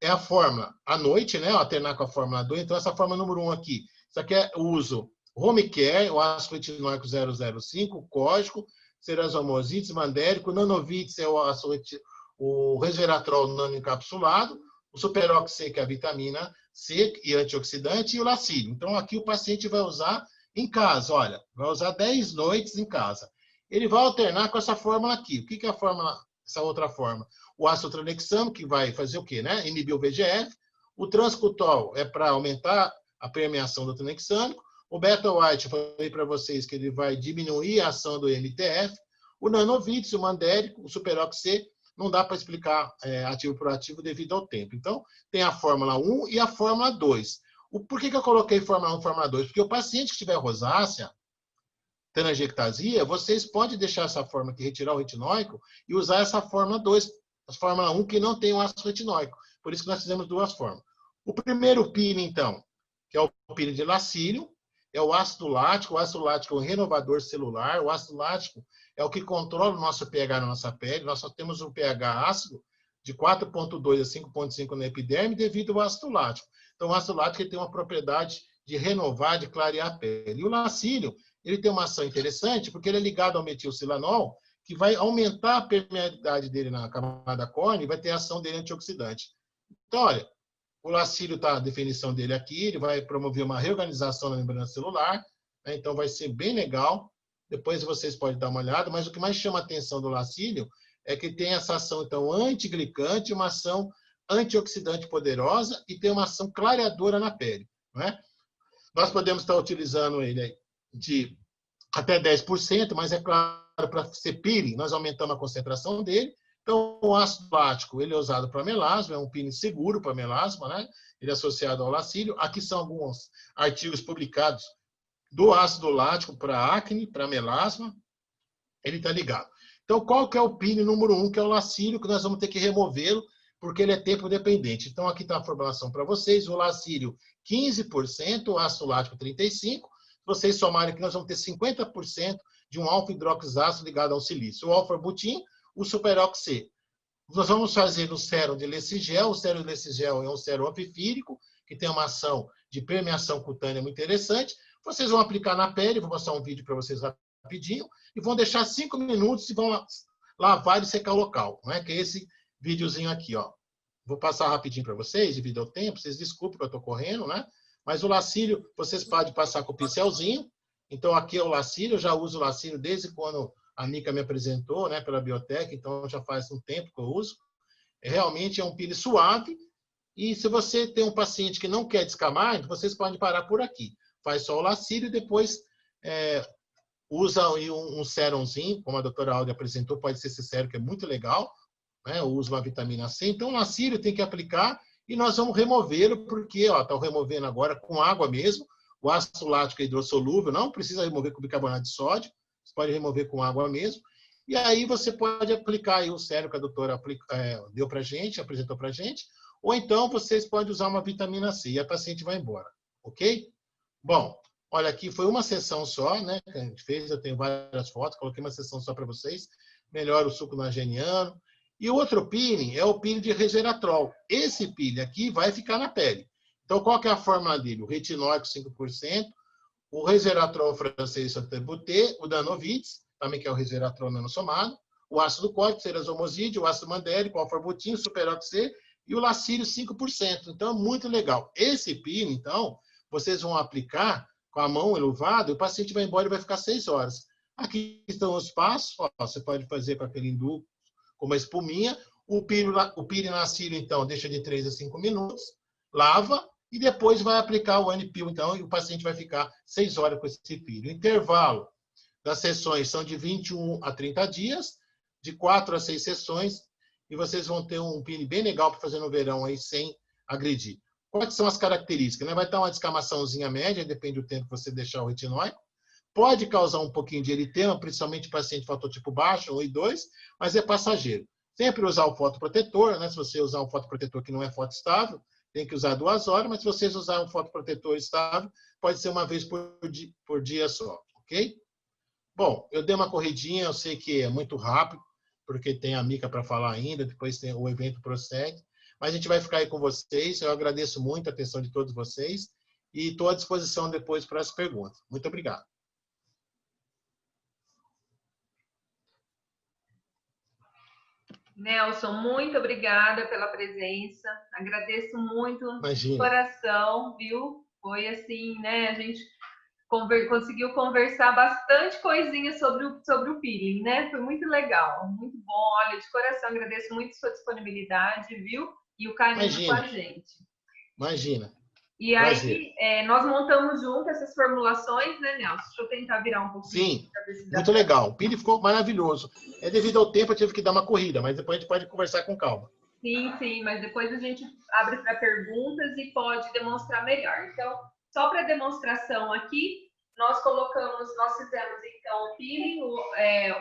é a fórmula à noite, né? Alternar com a fórmula 2. Então, essa fórmula número 1 aqui. Isso aqui é o uso Home Care, o ácido retinóico 005, o cógico, cerazomosites, mandérico, nanovitz é o resveratrol nanoencapsulado, o superox C, que é a vitamina C e antioxidante, e o Lacilium. Então, aqui o paciente vai usar em casa, olha, vai usar 10 noites em casa. Ele vai alternar com essa fórmula aqui. O que é a fórmula, essa outra fórmula? O ácido tranexamo, que vai fazer o quê, né? Inibir o VEGF. O transcutol é para aumentar a permeação do tranexâmico. O beta-white, eu falei para vocês que ele vai diminuir a ação do MTF. O nanovitz, o mandérico, o superox C, não dá para explicar ativo por ativo devido ao tempo. Então, tem a fórmula 1 e a fórmula 2. Por que eu coloquei fórmula 1 e fórmula 2? Porque o paciente que tiver rosácea, telangiectasia, vocês podem deixar essa fórmula aqui, retirar o retinóico e usar essa fórmula 2, a fórmula 1, que não tem o ácido retinóico. Por isso que nós fizemos 2 fórmulas. O primeiro peeling, então, que é o peeling de Lacilium, é o ácido lático. O ácido lático é um renovador celular. O ácido lático é o que controla o nosso pH na nossa pele. Nós só temos um pH ácido de 4,2 a 5,5 na epiderme devido ao ácido lático. Então, o ácido lático ele tem uma propriedade de renovar, de clarear a pele. E o Lacilium, ele tem uma ação interessante porque ele é ligado ao metilcilanol, que vai aumentar a permeabilidade dele na camada córnea e vai ter a ação dele antioxidante. Então, olha, o Lacilium está a definição dele aqui, ele vai promover uma reorganização na membrana celular, né? Então vai ser bem legal. Depois vocês podem dar uma olhada, mas o que mais chama a atenção do Lacilium é que tem essa ação, então, antiglicante, uma ação antioxidante poderosa e tem uma ação clareadora na pele, né? Nós podemos estar utilizando ele de até 10%, mas é claro, para ser peeling, nós aumentamos a concentração dele. Então, o ácido lático, ele é usado para melasma, é um peeling seguro para melasma, né? Ele é associado ao Lacilium. Aqui são alguns artigos publicados do ácido lático para acne, para melasma. Ele está ligado. Então, qual que é o peeling número 1, que é o Lacilium, que nós vamos ter que removê-lo, porque ele é tempo dependente. Então, aqui está a formulação para vocês. O Lacilium, 15%, o ácido lático, 35%. Vocês somarem que nós vamos ter 50% de um alfa-hidroxiácido ligado ao silício. O alfa-butin, o superox C. Nós vamos fazer no sérum de Lecigel. O sérum de Lecigel é um sérum anfifírico, que tem uma ação de permeação cutânea muito interessante. Vocês vão aplicar na pele, vou mostrar um vídeo para vocês rapidinho, e vão deixar 5 minutos e vão lavar e secar o local, né? Que é esse videozinho aqui, ó. Vou passar rapidinho para vocês, devido ao tempo, vocês desculpem que eu estou correndo, né? Mas o lacílio, vocês podem passar com o pincelzinho. Então, aqui é o lacílio, eu já uso o lacílio desde quando a Nica me apresentou, né, pela Biotech, então já faz um tempo que eu uso. Realmente é um peeling suave. E se você tem um paciente que não quer descamar, vocês podem parar por aqui. Faz só o lacílio e depois usa um serumzinho, como a doutora Áudia apresentou, pode ser esse sérum que é muito legal, né? Eu uso uma vitamina C. Então, o lacílio tem que aplicar e nós vamos removê-lo, porque está removendo agora com água mesmo. O ácido lático é hidrossolúvel, não precisa remover com bicarbonato de sódio, você pode remover com água mesmo. E aí você pode aplicar aí o sérum que a doutora deu para a gente, apresentou para a gente, ou então vocês podem usar uma vitamina C e a paciente vai embora, ok? Bom, olha, aqui foi uma sessão só, né, que a gente fez, eu tenho várias fotos, coloquei uma sessão só para vocês, melhora o suco nigeriano. E o outro peeling é o peeling de resveratrol. Esse peeling aqui vai ficar na pele. Então, qual que é a fórmula dele? O retinóico 5%, o resveratrol francês Santé-Bouté, o Danovitz, também que é o resveratrol nanosomado, o ácido cólico, cerasomosídeo, o ácido mandélico, o alfarbotin, o superoxê e o lacílio 5%. Então, é muito legal. Esse peeling, então, vocês vão aplicar com a mão elevada, e o paciente vai embora e vai ficar 6 horas. Aqui estão os passos. Ó, você pode fazer com aquele induto, com uma espuminha. O peeling lacílio, então, deixa de 3 a 5 minutos, lava e depois vai aplicar o N-Peel, então, e o paciente vai ficar 6 horas com esse peeling. O intervalo das sessões são de 21 a 30 dias, de 4 a 6 sessões, e vocês vão ter um peeling bem legal para fazer no verão aí, sem agredir. Quais são as características? Né? Vai estar uma descamaçãozinha média, depende do tempo que você deixar o retinóico. Pode causar um pouquinho de eritema, principalmente paciente fatotipo baixo, 1 e 2, mas é passageiro. Sempre usar o fotoprotetor, né? Se você usar um fotoprotetor que não é fotoestável, tem que usar 2 horas, mas se vocês usarem um fotoprotetor estável, pode ser uma vez por dia só, ok? Bom, eu dei uma corridinha, eu sei que é muito rápido, porque tem a Mica para falar ainda, depois tem o evento prossegue, mas a gente vai ficar aí com vocês. Eu agradeço muito a atenção de todos vocês e estou à disposição depois para as perguntas. Muito obrigado. Nelson, muito obrigada pela presença. Agradeço muito de Imagina. coração, viu? Foi assim, né? A gente conseguiu conversar bastante coisinha sobre o peeling, né? Foi muito legal, muito bom. Olha, de coração, agradeço muito a sua disponibilidade, viu? E o carinho com a gente. Imagina. E aí, nós montamos junto essas formulações, né, Nelson? Deixa eu tentar virar um pouquinho. Sim, muito legal. O peeling ficou maravilhoso. Devido ao tempo, eu tive que dar uma corrida, mas depois a gente pode conversar com calma. Sim, mas depois a gente abre para perguntas e pode demonstrar melhor. Então, só para demonstração aqui, nós fizemos então o peeling,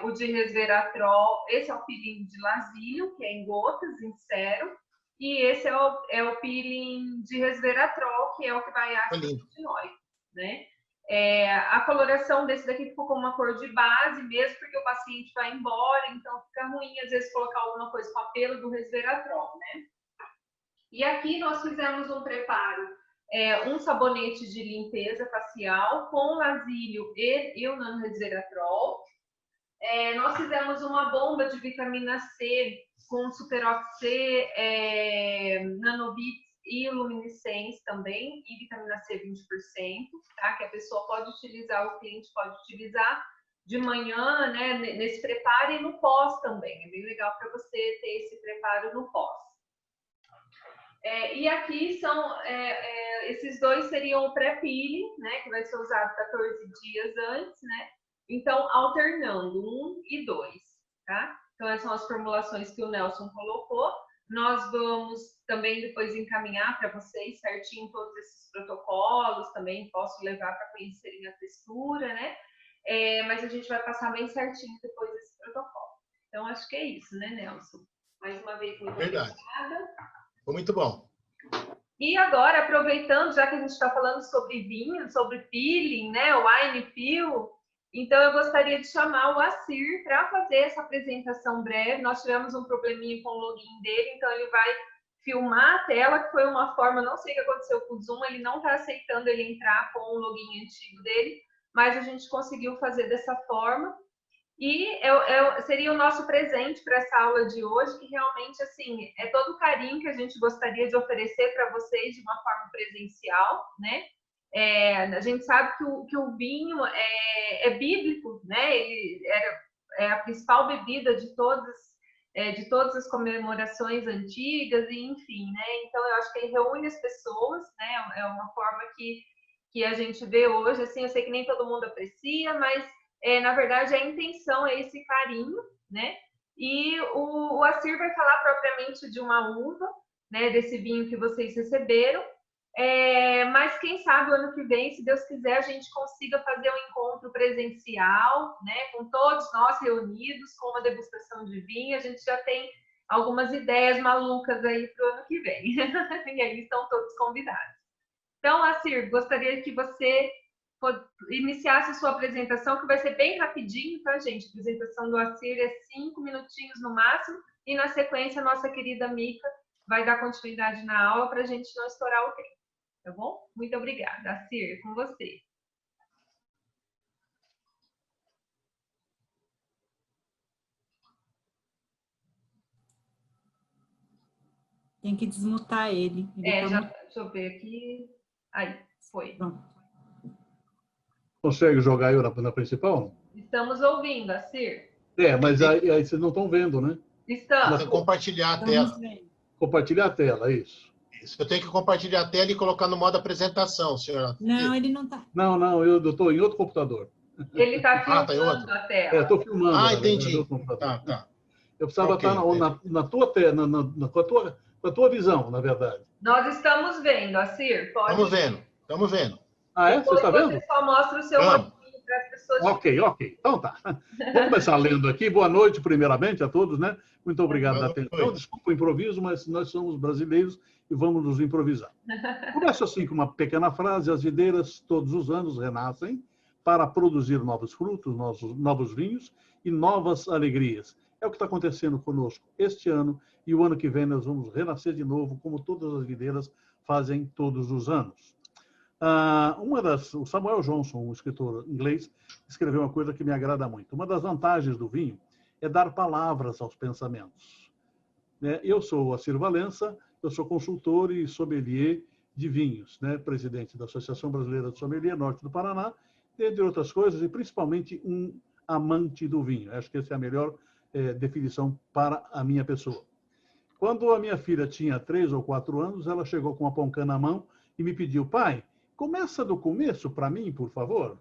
o de resveratrol, esse é o peeling de lacílio, que é em gotas, em sérum, e esse é o peeling de resveratrol, que é o que vai ácido retinóico, né? A coloração desse daqui ficou com uma cor de base mesmo, porque o paciente vai embora, então fica ruim, às vezes, colocar alguma coisa com apelo do resveratrol, né? E aqui nós fizemos um preparo, um sabonete de limpeza facial com lacílio e o nanoresveratrol. Nós fizemos uma bomba de vitamina C com superoxê, nanovitz e luminescence também, e vitamina C 20%, tá? Que a pessoa pode utilizar, o cliente pode utilizar de manhã, né, nesse preparo e no pós também. É bem legal para você ter esse preparo no pós. E aqui são, esses dois seriam o pré-peeling, né, que vai ser usado 14 dias antes, né? Então, alternando 1 e 2, tá? Então, essas são as formulações que o Nelson colocou. Nós vamos também depois encaminhar para vocês certinho todos esses protocolos, também posso levar para conhecerem a textura, né? Mas a gente vai passar bem certinho depois desse protocolo. Então, acho que é isso, né, Nelson? Mais uma vez, muito obrigada. Foi muito bom. E agora, aproveitando, já que a gente está falando sobre vinho, sobre peeling, né, o wine peel, então eu gostaria de chamar o Assir para fazer essa apresentação breve. Nós tivemos um probleminha com o login dele, então ele vai filmar a tela, que foi uma forma, não sei o que aconteceu com o Zoom, ele não está aceitando ele entrar com o login antigo dele, mas a gente conseguiu fazer dessa forma. E seria o nosso presente para essa aula de hoje, que realmente, assim, é todo o carinho que a gente gostaria de oferecer para vocês de uma forma presencial, né? A gente sabe que o vinho é bíblico, né? Ele é a principal bebida de todas as comemorações antigas, e enfim, né? Então, eu acho que ele reúne as pessoas, né? É uma forma que a gente vê hoje, assim, eu sei que nem todo mundo aprecia, mas na verdade a intenção é esse carinho, né? E o Assir vai falar propriamente de uma uva, né? Desse vinho que vocês receberam. Mas quem sabe o ano que vem, se Deus quiser, a gente consiga fazer um encontro presencial, né? Com todos nós reunidos, com uma degustação de vinho. A gente já tem algumas ideias malucas aí para o ano que vem. E aí estão todos convidados. Então, Assir, gostaria que você iniciasse a sua apresentação, que vai ser bem rapidinho, tá, gente? A apresentação do Assir é 5 minutinhos no máximo, e na sequência a nossa querida Mica vai dar continuidade na aula para a gente não estourar o tempo, tá bom? Muito obrigada. Assir, é com você. Tem que desmutar ele. Deixa eu ver aqui. Aí, foi. Pronto. Consegue jogar aí na principal? Estamos ouvindo, Assir. Mas aí vocês não estão vendo, né? Estamos. Tem que compartilhar a tela. Compartilhar a tela, isso. Eu tenho que compartilhar a tela e colocar no modo apresentação, senhora. Não, ele não está. Não, eu estou em outro computador. Ele está filmando tá em outro? a tela. Estou filmando. Entendi. Tá. Eu precisava estar na tua tela, com a tua visão, na verdade. Nós estamos vendo, Assir. Estamos vendo. Você está vendo? Você só mostra o seu rostinho para as pessoas. Ok. Então tá. Vou começar lendo aqui. Boa noite, primeiramente, a todos, né? Muito obrigado pela atenção. Desculpa o improviso, mas nós somos brasileiros e vamos nos improvisar. Começo assim com uma pequena frase: as videiras todos os anos renascem para produzir novos frutos, novos vinhos e novas alegrias. É o que está acontecendo conosco este ano, e o ano que vem nós vamos renascer de novo, como todas as videiras fazem todos os anos. O Samuel Johnson, um escritor inglês, escreveu uma coisa que me agrada muito. Uma das vantagens do vinho é dar palavras aos pensamentos. Eu sou o Assir Valença, eu sou consultor e sommelier de vinhos, né? Presidente da Associação Brasileira de Sommelier Norte do Paraná, entre outras coisas, e principalmente um amante do vinho. Acho que essa é a melhor definição para a minha pessoa. Quando a minha filha tinha 3 ou 4 anos, ela chegou com uma poncã na mão e me pediu: pai, começa do começo para mim, por favor.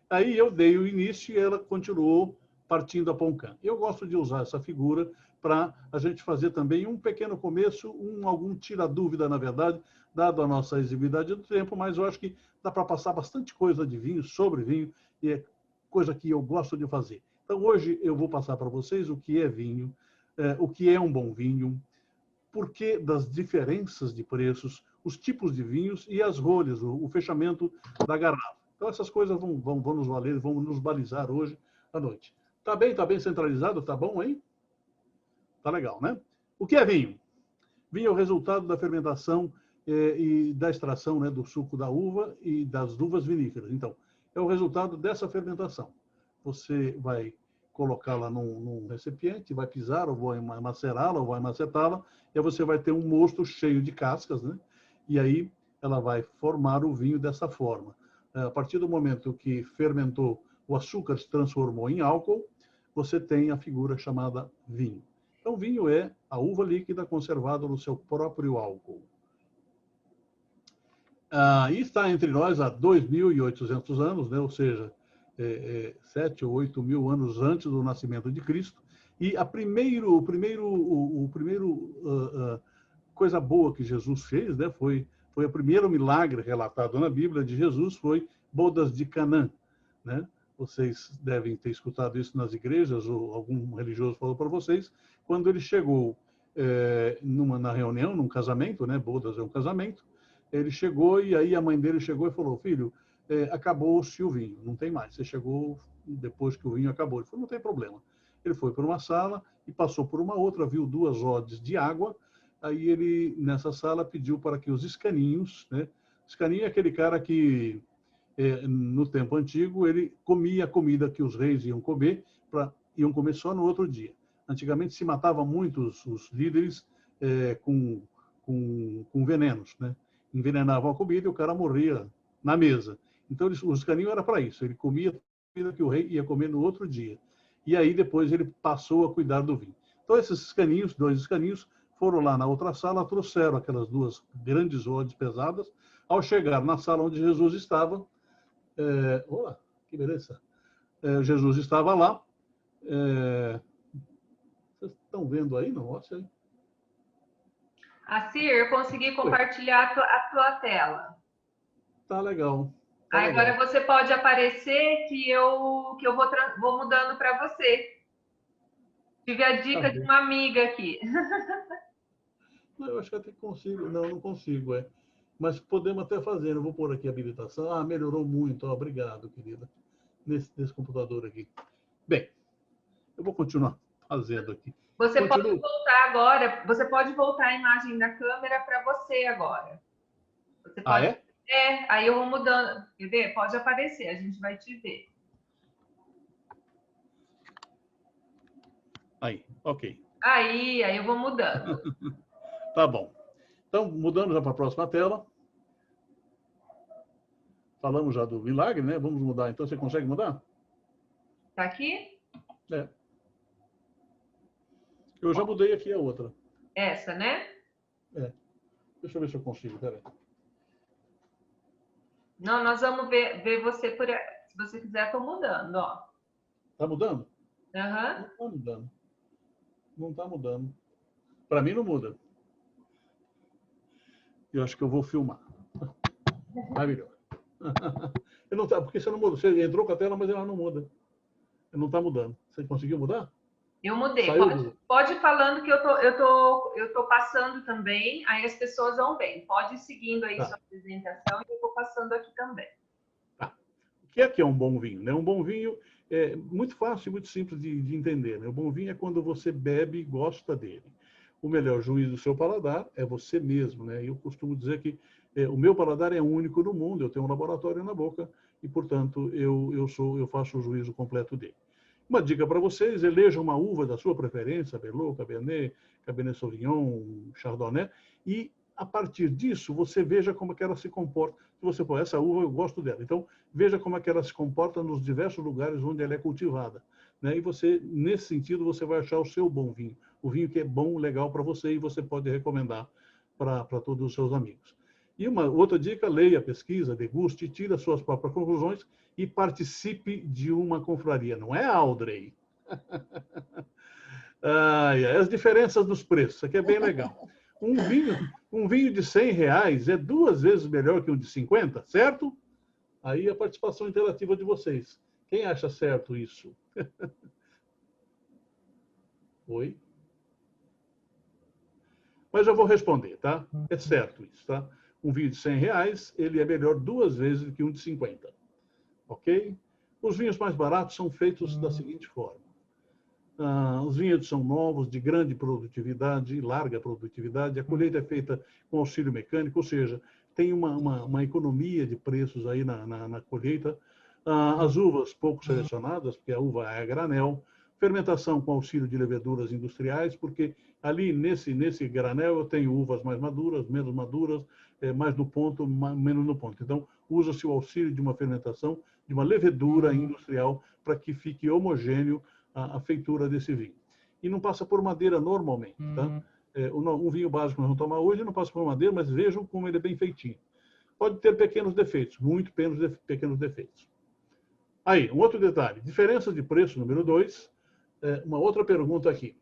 Aí eu dei o início e ela continuou partindo a poncã. Eu gosto de usar essa figura para a gente fazer também um pequeno começo, algum tira-dúvida, na verdade, dado a nossa exiguidade do tempo, mas eu acho que dá para passar bastante coisa de vinho, sobre vinho, e é coisa que eu gosto de fazer. Então, hoje eu vou passar para vocês o que é vinho, o que é um bom vinho, por que das diferenças de preços, os tipos de vinhos e as rolhas, o fechamento da garrafa. Então, essas coisas vão nos valer, vão nos balizar hoje à noite. Tá bem centralizado? Tá bom aí? Tá legal, né? O que é vinho? Vinho é o resultado da fermentação e da extração, né, do suco da uva e das uvas viníferas. Então, é o resultado dessa fermentação. Você vai colocá-la num recipiente, vai pisar, ou vai macerá-la, ou vai macetá-la, e aí você vai ter um mosto cheio de cascas, né? E aí ela vai formar o vinho dessa forma. A partir do momento que fermentou, o açúcar se transformou em álcool, você tem a figura chamada vinho. Então, vinho é a uva líquida conservada no seu próprio álcool. E está entre nós há 2.800 anos, né? Ou seja, 7 ou 8 mil anos antes do nascimento de Cristo. E a primeiro coisa boa que Jesus fez, né? Foi o primeiro milagre relatado na Bíblia de Jesus, foi bodas de Canaã, né? Vocês devem ter escutado isso nas igrejas, ou algum religioso falou para vocês, quando ele chegou na reunião, num casamento, né? Bodas é um casamento, ele chegou e aí a mãe dele chegou e falou: filho, acabou-se o vinho, não tem mais. Você chegou depois que o vinho acabou. Ele falou: não tem problema. Ele foi para uma sala e passou por uma outra, viu 2 odres de água. Aí ele, nessa sala, pediu para que os escaninhos, né? Escaninho é aquele cara que, no tempo antigo, ele comia a comida que os reis iam comer para iam comer só no outro dia. Antigamente se matava muito os líderes com venenos, né? Envenenavam a comida e o cara morria na mesa. Então, os caninhos era para isso. Ele comia a comida que o rei ia comer no outro dia. E aí, depois, ele passou a cuidar do vinho. Então, esses caninhos, 2 caninhos, foram lá na outra sala, trouxeram aquelas 2 grandes rodas pesadas. Ao chegar na sala onde Jesus estava, olá, que beleza! Jesus estava lá. Vocês estão vendo aí? Não, olha aí. Assir, eu consegui compartilhar a tua tela. Tá legal. Tá Aí, agora legal. você pode aparecer que eu vou mudando para você. Tive a dica de uma amiga aqui. Não, eu acho que até consigo. Não consigo, Mas podemos até fazer. Eu vou pôr aqui a habilitação. Ah, melhorou muito. Obrigado, querida. Nesse computador aqui. Bem, eu vou continuar fazendo aqui. Você pode voltar agora. Você pode voltar a imagem da câmera para você agora. Você pode... Ah, é? Aí eu vou mudando. Quer ver? Pode aparecer, a gente vai te ver. Aí, ok. Aí eu vou mudando. Tá bom. Então, mudando já para a próxima tela. Falamos já do milagre, né? Vamos mudar. Então, você consegue mudar? Tá aqui? Eu já mudei aqui a outra. Essa, né? Deixa eu ver se eu consigo. Peraí. Não, nós vamos ver você por... Se você quiser, estou mudando, ó. Tá mudando? Aham. Não tá mudando. Não tá mudando. Para mim não muda. Eu acho que eu vou filmar. Vai melhor. Eu não tá, porque você não muda. Você entrou com a tela, mas ela não muda. Não está mudando. Você conseguiu mudar? Eu mudei. Saiu Pode ir falando que eu tô passando também, aí as pessoas vão bem. Pode ir seguindo aí sua apresentação e eu vou passando aqui também. Tá. O que é um bom vinho? Né? Um bom vinho é muito fácil e muito simples de entender. Né? O bom vinho é quando você bebe e gosta dele. O melhor juiz do seu paladar é você mesmo. Né? Eu costumo dizer que o meu paladar é único no mundo. Eu tenho um laboratório na boca e, portanto, eu faço o juízo completo dele. Uma dica para vocês: elejam uma uva da sua preferência, Merlot, Cabernet Sauvignon, Chardonnay, e a partir disso você veja como é que ela se comporta. Se você pôr essa uva, eu gosto dela. Então, veja como é que ela se comporta nos diversos lugares onde ela é cultivada. Né? E você, nesse sentido, você vai achar o seu bom vinho. O vinho que é bom, legal para você e você pode recomendar para todos os seus amigos. E uma outra dica: leia, pesquisa, deguste, tire as suas próprias conclusões e participe de uma confraria. Não é, Audrey? As diferenças dos preços. Isso aqui é bem legal. Um vinho de R$100 é 2 vezes melhor que um de 50, certo? Aí a participação interativa de vocês. Quem acha certo isso? Oi? Mas eu vou responder, tá? É certo isso, tá? Um vinho de R$100, ele é melhor 2 vezes que um de 50. Ok? Os vinhos mais baratos são feitos da seguinte forma. Os vinhedos são novos, de grande produtividade, larga produtividade. A colheita é feita com auxílio mecânico, ou seja, tem uma economia de preços aí na colheita. As uvas pouco selecionadas, porque a uva é a granel. Fermentação com auxílio de leveduras industriais, porque ali nesse granel eu tenho uvas mais maduras, menos maduras, mais no ponto, menos no ponto. Então, usa-se o auxílio de uma fermentação, de uma levedura industrial, para que fique homogêneo a feitura desse vinho. E não passa por madeira normalmente. Tá? Um vinho básico que nós vamos tomar hoje não passa por madeira, mas vejam como ele é bem feitinho. Pode ter pequenos defeitos, muito pequenos defeitos. Aí, um outro detalhe: diferença de preço, número 2. Uma outra pergunta aqui.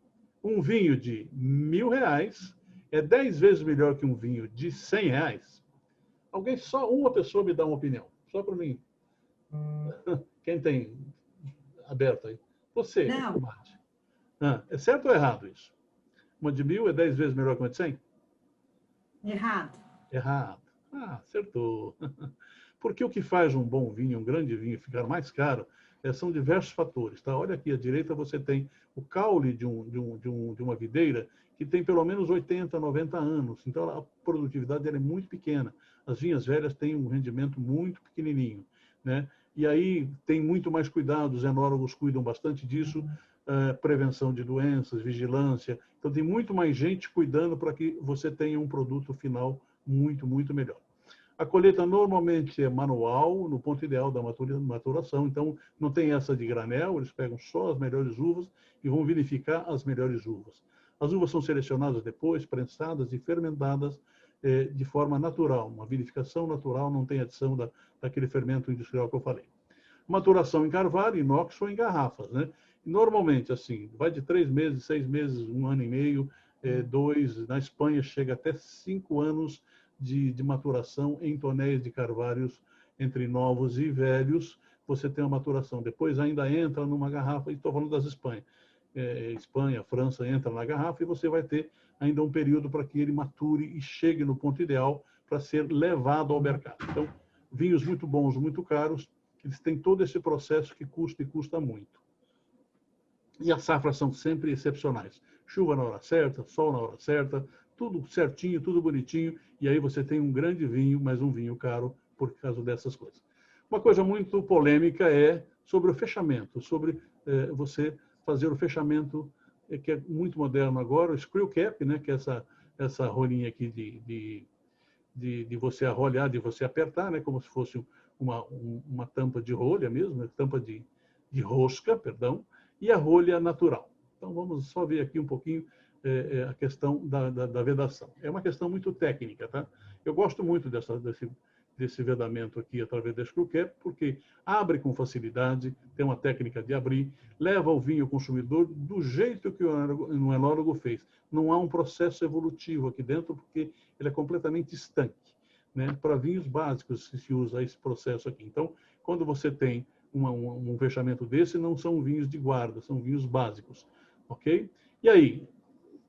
Um vinho de R$1.000 é 10 vezes melhor que um vinho de R$100? Só uma pessoa me dá uma opinião. Só para mim. Quem tem aberto aí? Você, comadre. É certo ou errado isso? Uma de 1.000 é 10 vezes melhor que uma de 100? Errado. Errado. Acertou. Porque o que faz um bom vinho, um grande vinho, ficar mais caro, são diversos fatores. Tá? Olha aqui à direita, você tem o caule de uma videira que tem pelo menos 80, 90 anos. Então, a produtividade dela é muito pequena. As vinhas velhas têm um rendimento muito pequenininho. Né? E aí tem muito mais cuidado, os enólogos cuidam bastante disso, prevenção de doenças, vigilância. Então, tem muito mais gente cuidando para que você tenha um produto final muito, muito melhor. A colheita normalmente é manual, no ponto ideal da maturação, então não tem essa de granel, eles pegam só as melhores uvas e vão vinificar as melhores uvas. As uvas são selecionadas depois, prensadas e fermentadas de forma natural, uma vinificação natural, não tem adição daquele fermento industrial que eu falei. Maturação em carvalho, inox ou em garrafas, né? Normalmente, assim, vai de 3 meses, 6 meses, 1 ano e meio, 2, na Espanha chega até 5 anos de maturação em tonéis de carvalhos entre novos e velhos, você tem uma maturação. Depois ainda entra numa garrafa, e estou falando das Espanha. Espanha, França entra na garrafa e você vai ter ainda um período para que ele mature e chegue no ponto ideal para ser levado ao mercado. Então, vinhos muito bons, muito caros, eles têm todo esse processo que custa e custa muito. E as safras são sempre excepcionais. Chuva na hora certa, sol na hora certa, tudo certinho, tudo bonitinho, e aí você tem um grande vinho, mas um vinho caro por causa dessas coisas. Uma coisa muito polêmica é sobre o fechamento, sobre você fazer o fechamento, que é muito moderno agora, o screw cap, né, que é essa rolinha aqui de você arrolhar, de você apertar, né, como se fosse uma tampa de rolha mesmo, né, tampa de rosca, perdão, e a rolha natural. Então, vamos só ver aqui um pouquinho a questão da vedação. É uma questão muito técnica, tá? Eu gosto muito desse vedamento aqui através da screw cap, porque abre com facilidade, tem uma técnica de abrir, leva o vinho ao consumidor do jeito que o enólogo fez. Não há um processo evolutivo aqui dentro, porque ele é completamente estanque, né? Para vinhos básicos se usa esse processo aqui. Então, quando você tem um fechamento desse, não são vinhos de guarda, são vinhos básicos, ok? E aí,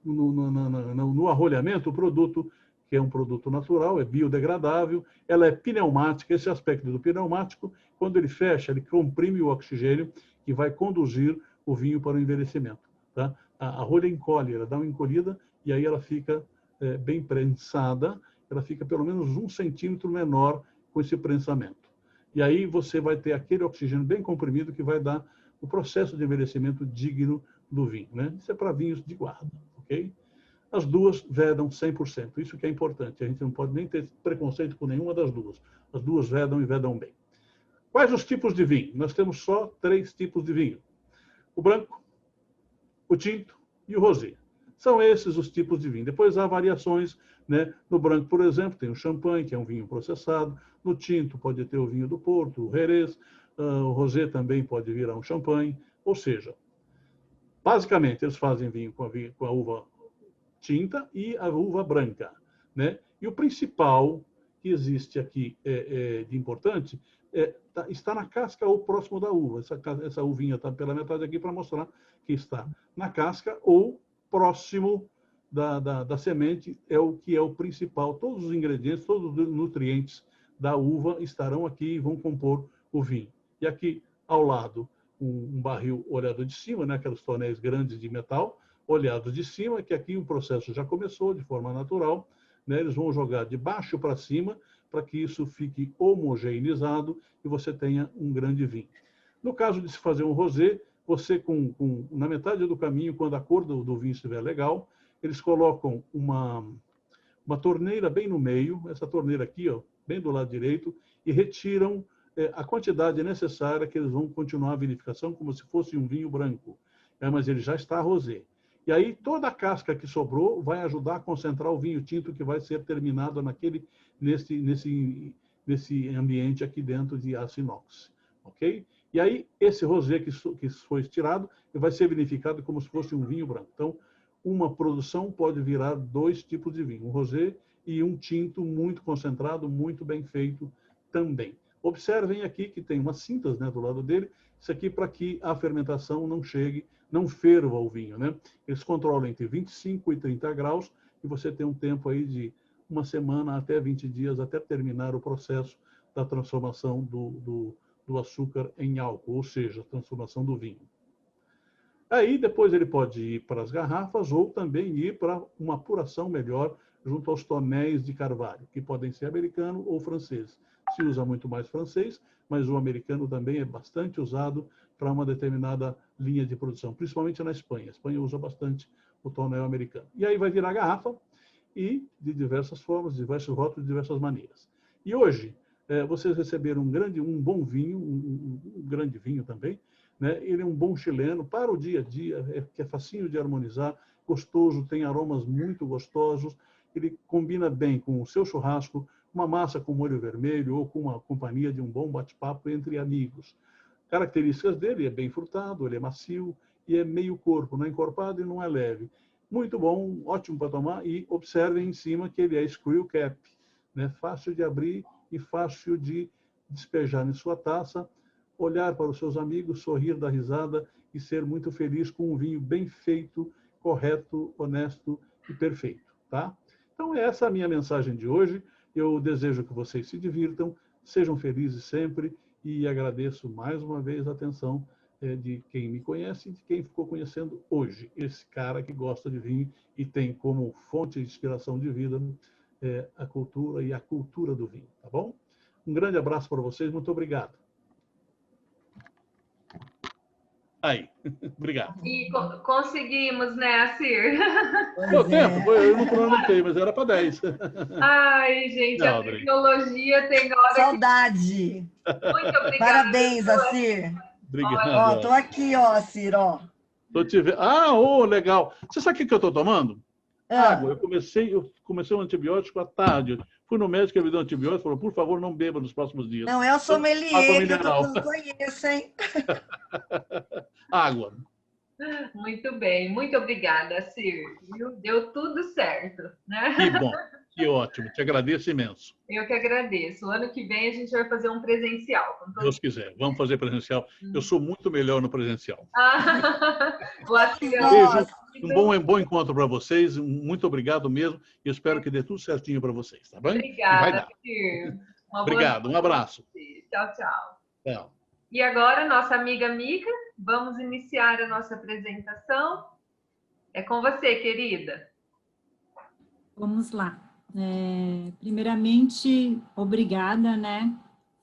no arrolhamento, o produto, que é um produto natural, é biodegradável, ela é pneumática, esse aspecto do pneumático, quando ele fecha, ele comprime o oxigênio que vai conduzir o vinho para o envelhecimento, tá? A rolha encolhe, ela dá uma encolhida e aí ela fica bem prensada, ela fica pelo menos 1 centímetro menor com esse prensamento. E aí você vai ter aquele oxigênio bem comprimido que vai dar o processo de envelhecimento digno do vinho, né? Isso é para vinhos de guarda, ok? As duas vedam 100%, isso que é importante. A gente não pode nem ter preconceito com nenhuma das duas. As duas vedam e vedam bem. Quais os tipos de vinho? Nós temos só 3 tipos de vinho. O branco, o tinto e o rosé. São esses os tipos de vinho. Depois há variações, né? No branco, por exemplo, tem o champanhe, que é um vinho processado. No tinto pode ter o vinho do Porto, o Jerez. O rosé também pode virar um champanhe. Ou seja, basicamente eles fazem vinho com a uva tinta e a uva branca, né? E o principal que existe aqui de importante está na casca ou próximo da uva. Essa uvinha está pela metade aqui para mostrar que está na casca ou próximo da semente, é o que é o principal. Todos os ingredientes, todos os nutrientes da uva estarão aqui e vão compor o vinho. E aqui, ao lado, um barril olhado de cima, né? Aqueles tonéis grandes de metal, olhados de cima, que aqui o processo já começou de forma natural, né? Eles vão jogar de baixo para cima para que isso fique homogeneizado e você tenha um grande vinho. No caso de se fazer um rosé, você, na metade do caminho, quando a cor do vinho estiver legal, eles colocam uma torneira bem no meio, essa torneira aqui, ó, bem do lado direito, e retiram a quantidade necessária que eles vão continuar a vinificação como se fosse um vinho branco. Mas ele já está rosé. E aí toda a casca que sobrou vai ajudar a concentrar o vinho tinto que vai ser terminado nesse ambiente aqui dentro de aço inox, ok? E aí esse rosé que foi estirado vai ser vinificado como se fosse um vinho branco. Então, uma produção pode virar 2 tipos de vinho, um rosé e um tinto muito concentrado, muito bem feito também. Observem aqui que tem umas cintas, né, do lado dele, isso aqui para que a fermentação não ferva o vinho, né? Eles controlam entre 25 e 30 graus e você tem um tempo aí de 1 semana até 20 dias até terminar o processo da transformação do açúcar em álcool, ou seja, a transformação do vinho. Aí depois ele pode ir para as garrafas ou também ir para uma apuração melhor junto aos tonéis de carvalho, que podem ser americano ou francês. se usa muito mais francês, mas o americano também é bastante usado para uma determinada linha de produção, principalmente na Espanha. A Espanha usa bastante o tonel americano. E aí vai virar garrafa e de diversas formas, diversos rótulos, de diversas maneiras. E hoje, vocês receberam um bom vinho, um grande vinho também, né? Ele é um bom chileno para o dia a dia, que é facinho de harmonizar, gostoso, tem aromas muito gostosos, ele combina bem com o seu churrasco, uma massa com molho vermelho ou com uma companhia de um bom bate-papo entre amigos. Características dele: é bem frutado, ele é macio e é meio corpo, não é encorpado e não é leve. Muito bom, ótimo para tomar, e observem em cima que ele é screw cap, né? Fácil de abrir e fácil de despejar em sua taça, olhar para os seus amigos, sorrir, dar risada e ser muito feliz com um vinho bem feito, correto, honesto e perfeito, tá? Então, essa é a minha mensagem de hoje. Eu desejo que vocês se divirtam, sejam felizes sempre e agradeço mais uma vez a atenção de quem me conhece e de quem ficou conhecendo hoje. Esse cara que gosta de vinho e tem como fonte de inspiração de vida a cultura e a cultura do vinho, tá bom? Um grande abraço para vocês, muito obrigado. Aí, obrigado. E conseguimos, né, Assir? Deu tempo, eu não cronotei, mas era para 10. Ai, gente, não, a tecnologia tem hora Saudade. Que... Muito obrigada. Parabéns, Assir. Obrigado. Ó, tô aqui, ó, Assir, ó. Tô te vendo. Legal. Você sabe o que eu tô tomando? Água. Eu comecei um antibiótico à tarde. Fui no médico, ele me deu um antibiótico, falou, por favor, não beba nos próximos dias. Não é o sommelier, que eu não conheço, hein? Água. Muito bem, muito obrigada, Assir. Deu tudo certo, né? Que bom, que ótimo. Te agradeço imenso. Eu que agradeço. O ano que vem a gente vai fazer um presencial. Se Deus quiser, vamos fazer presencial. Eu sou muito melhor no presencial. O Assir, beijo, um bom encontro para vocês. Muito obrigado mesmo. E espero que dê tudo certinho para vocês, tá bem? Obrigada, Assir. Obrigado, um abraço. Tchau, tchau. Tchau. E agora, nossa amiga Mica, vamos iniciar a nossa apresentação. É com você, querida. Vamos lá. Primeiramente, obrigada, né?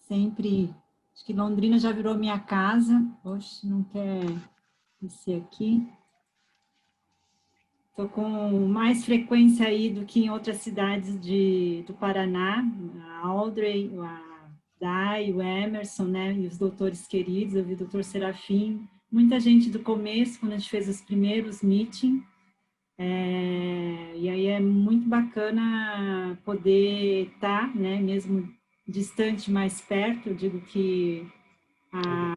Sempre, acho que Londrina já virou minha casa. Oxe, não quer descer aqui. Estou com mais frequência aí do que em outras cidades do Paraná. A Audrey, a Dai, o Emerson, né? E os doutores queridos, eu vi o doutor Serafim. Muita gente do começo, quando a gente fez os primeiros meetings. E aí é muito bacana poder estar, né, mesmo distante, mais perto. Eu digo que a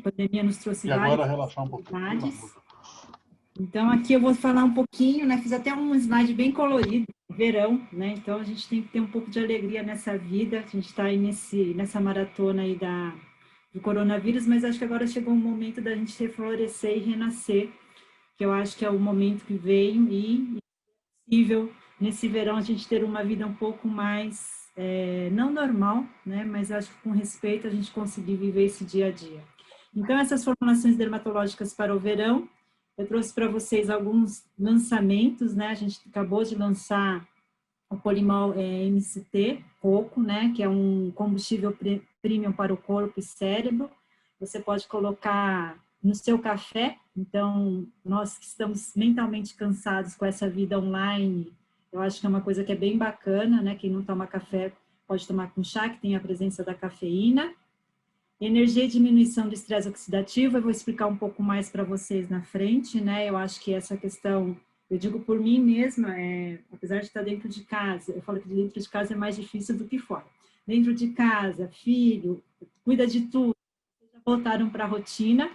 pandemia nos trouxe várias dificuldades. Então, aqui eu vou falar um pouquinho, né, fiz até um slide bem colorido, verão, né, então a gente tem que ter um pouco de alegria nessa vida, a gente está aí nessa maratona aí do coronavírus, mas acho que agora chegou um momento da gente reflorescer e renascer, que eu acho que é o momento que veio e é possível, nesse verão, a gente ter uma vida um pouco mais, não normal, né, mas acho que com respeito a gente conseguir viver esse dia a dia. Então, essas formulações dermatológicas para o verão, eu trouxe para vocês alguns lançamentos, né, a gente acabou de lançar o Polimol MCT, coco, né, que é um combustível premium para o corpo e cérebro, você pode colocar no seu café. Então, nós que estamos mentalmente cansados com essa vida online, eu acho que é uma coisa que é bem bacana, né? Quem não toma café pode tomar com chá, que tem a presença da cafeína. Energia e diminuição do estresse oxidativo, eu vou explicar um pouco mais para vocês na frente, né? Eu acho que essa questão, eu digo por mim mesma, apesar de estar dentro de casa, eu falo que dentro de casa é mais difícil do que fora. Dentro de casa, filho, cuida de tudo, já voltaram para a rotina,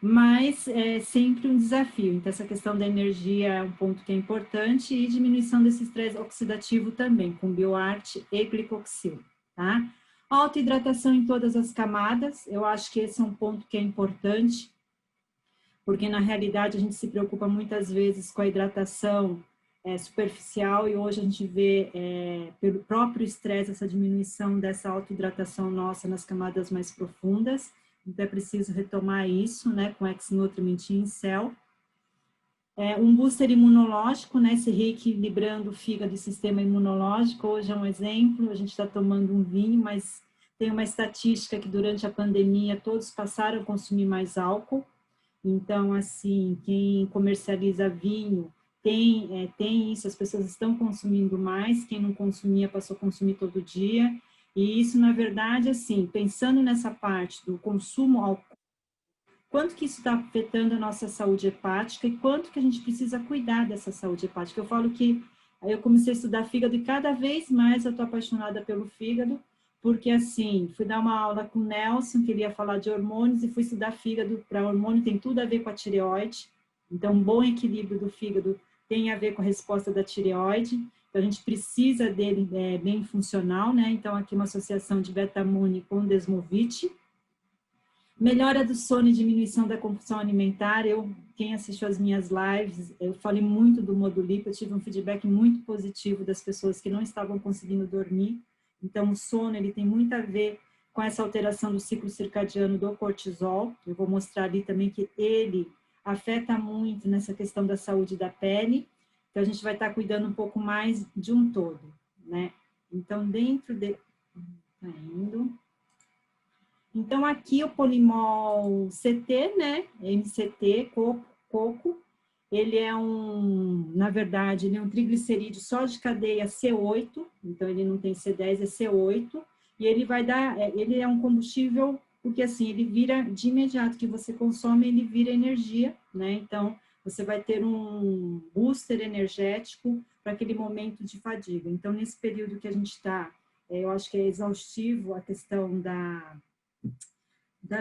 mas é sempre um desafio. Então, essa questão da energia é um ponto que é importante e diminuição desse estresse oxidativo também, com BioArt e glicoxil, tá? Autohidratação em todas as camadas, eu acho que esse é um ponto que é importante, porque na realidade a gente se preocupa muitas vezes com a hidratação superficial e hoje a gente vê pelo próprio estresse essa diminuição dessa autohidratação nossa nas camadas mais profundas. Então, é preciso retomar isso, né, com X-Nutriment em Cell. Um booster imunológico, né, se reequilibrando o fígado e sistema imunológico. Hoje é um exemplo, a gente está tomando um vinho, mas Tem uma estatística que durante a pandemia todos passaram a consumir mais álcool. Então, assim, quem comercializa vinho tem isso, as pessoas estão consumindo mais, quem não consumia passou a consumir todo dia. E isso, na verdade, assim, pensando nessa parte do consumo alcoólico, quanto que isso está afetando a nossa saúde hepática e quanto que a gente precisa cuidar dessa saúde hepática. Eu falo que eu comecei a estudar fígado e cada vez mais eu estou apaixonada pelo fígado, porque assim, fui dar uma aula com o Nelson, que ele ia falar de hormônios, e fui estudar fígado. Para hormônio tem tudo a ver com a tireoide, então um bom equilíbrio do fígado tem a ver com a resposta da tireoide, então a gente precisa dele bem funcional, né? Então aqui uma associação de betamune com desmovite. Melhora do sono e diminuição da compulsão alimentar. Quem assistiu as minhas lives, eu falei muito do Modulip, eu tive um feedback muito positivo das pessoas que não estavam conseguindo dormir. Então, o sono, ele tem muito a ver com essa alteração do ciclo circadiano do cortisol. Eu vou mostrar ali também que ele afeta muito nessa questão da saúde da pele. Então, a gente vai estar cuidando um pouco mais de um todo, né? Então, dentro de... Tá indo... Então, aqui o polimol CT, né, MCT, coco, ele é na verdade, ele é um triglicerídeo só de cadeia C8, então ele não tem C10, é C8, e ele vai dar, ele é um combustível, porque assim, ele vira, de imediato que você consome, ele vira energia, né, então você vai ter um booster energético para aquele momento de fadiga. Então, nesse período que a gente está, eu acho que é exaustivo a questão da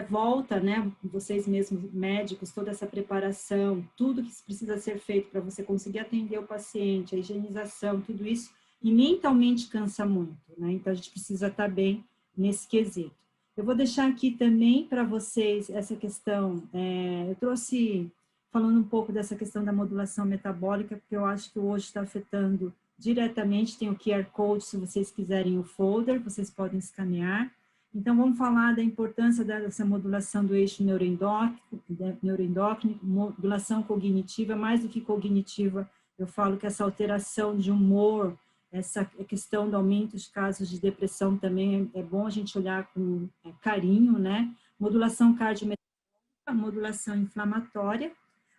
volta, né, vocês mesmos médicos, toda essa preparação, tudo que precisa ser feito para você conseguir atender o paciente, a higienização, tudo isso, e mentalmente cansa muito, né, então a gente precisa estar bem nesse quesito. Eu vou deixar aqui também para vocês essa questão, eu trouxe, falando um pouco dessa questão da modulação metabólica, porque eu acho que hoje está afetando diretamente, tem o QR Code, se vocês quiserem o folder, vocês podem escanear. Então, vamos falar da importância dessa modulação do eixo neuroendócrino, modulação cognitiva, mais do que cognitiva, eu falo que essa alteração de humor, essa questão do aumento de casos de depressão também é bom a gente olhar com carinho, né? Modulação cardiometabólica, modulação inflamatória,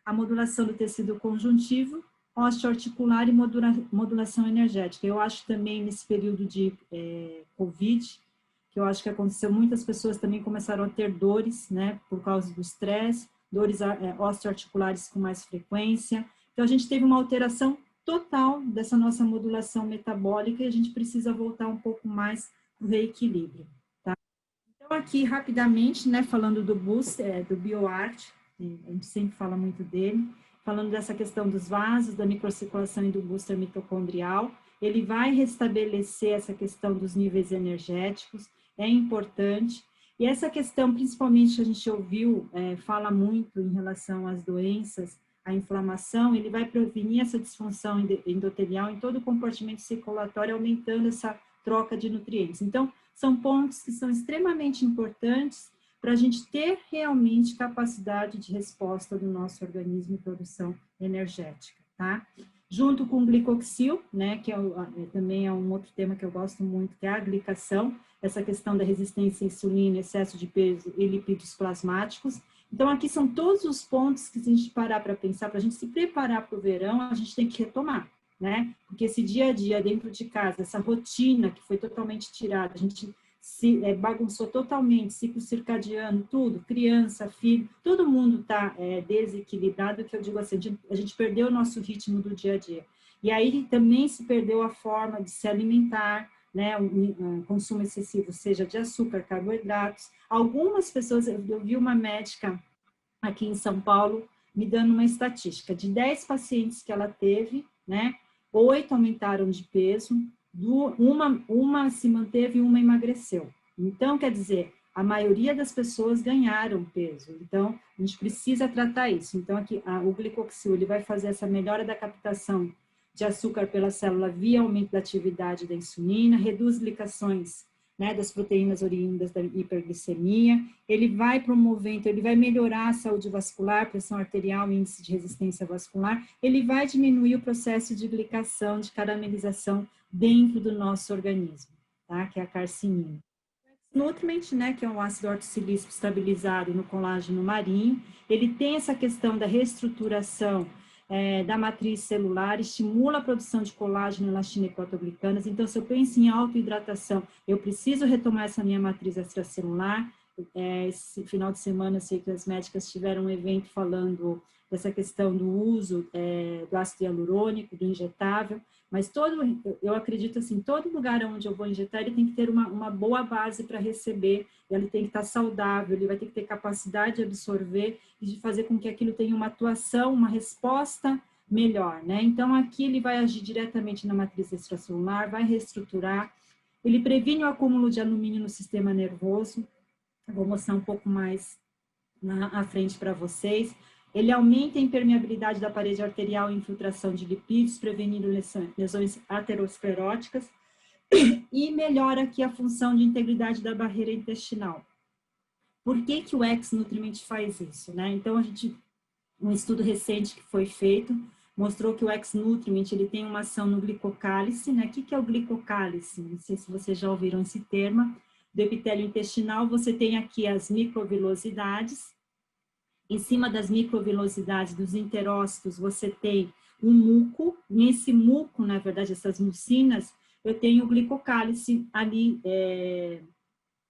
a modulação do tecido conjuntivo, osteoarticular e modulação energética. Eu acho também nesse período de Covid, que eu acho que aconteceu, muitas pessoas também começaram a ter dores, né, por causa do estresse, dores osteoarticulares com mais frequência. Então, a gente teve uma alteração total dessa nossa modulação metabólica e a gente precisa voltar um pouco mais para o reequilíbrio, tá? Então, aqui, rapidamente, né, falando do booster, do BioArt, a gente sempre fala muito dele, falando dessa questão dos vasos, da microcirculação e do booster mitocondrial, ele vai restabelecer essa questão dos níveis energéticos, é importante. E essa questão, principalmente, que a gente ouviu, fala muito em relação às doenças, a inflamação, ele vai prevenir essa disfunção endotelial em todo o compartimento circulatório, aumentando essa troca de nutrientes. Então, são pontos que são extremamente importantes para a gente ter realmente capacidade de resposta do nosso organismo e produção energética, tá? Junto com o glicoxil, né, que também é um outro tema que eu gosto muito, que é a glicação, essa questão da resistência à insulina, excesso de peso e lipídios plasmáticos. Então, aqui são todos os pontos que, se a gente parar para pensar, para a gente se preparar para o verão, a gente tem que retomar, né? Porque esse dia a dia dentro de casa, essa rotina que foi totalmente tirada, a gente bagunçou totalmente, ciclo circadiano, tudo, criança, filho, todo mundo está desequilibrado, que eu digo assim, a gente perdeu o nosso ritmo do dia a dia. E aí também se perdeu a forma de se alimentar, né, o consumo excessivo, seja de açúcar, carboidratos. Algumas pessoas, eu vi uma médica aqui em São Paulo me dando uma estatística, de 10 pacientes que ela teve, né, 8 aumentaram de peso, uma se manteve e uma emagreceu. Então, quer dizer, a maioria das pessoas ganharam peso. Então, a gente precisa tratar isso. Então, aqui, o glicoxil, ele vai fazer essa melhora da captação de açúcar pela célula via aumento da atividade da insulina, reduz glicações, né, das proteínas oriundas da hiperglicemia, ele vai promover, então ele vai melhorar a saúde vascular, pressão arterial, índice de resistência vascular, ele vai diminuir o processo de glicação, de caramelização dentro do nosso organismo, tá, que é a carcinina. Nutriment, né, que é um ácido ortossilícico estabilizado no colágeno marinho, ele tem essa questão da reestruturação da matriz celular, estimula a produção de colágeno, elastina e proteoglicanas. Então, se eu penso em autoidratação, eu preciso retomar essa minha matriz extracelular. Esse final de semana, eu sei que as médicas tiveram um evento falando dessa questão do uso do ácido hialurônico, do injetável, mas eu acredito assim, todo lugar onde eu vou injetar, ele tem que ter uma boa base para receber, ele tem que estar saudável, ele vai ter que ter capacidade de absorver e de fazer com que aquilo tenha uma atuação, uma resposta melhor, né? Então, aqui ele vai agir diretamente na matriz extracelular, vai reestruturar, ele previne o acúmulo de alumínio no sistema nervoso. Eu vou mostrar um pouco mais à frente para vocês. Ele aumenta a impermeabilidade da parede arterial e infiltração de lipídios, prevenindo lesões ateroscleróticas, e melhora aqui a função de integridade da barreira intestinal. Por que que o X-Nutriment faz isso, né? Então, um estudo recente que foi feito mostrou que o X-Nutriment, ele tem uma ação no glicocálice, né? O que é o glicocálice? Não sei se vocês já ouviram esse termo. Do epitélio intestinal, você tem aqui as microvilosidades. Em cima das microvilosidades dos enterócitos, você tem um muco. Nesse muco, na verdade, essas mucinas, eu tenho o glicocálice ali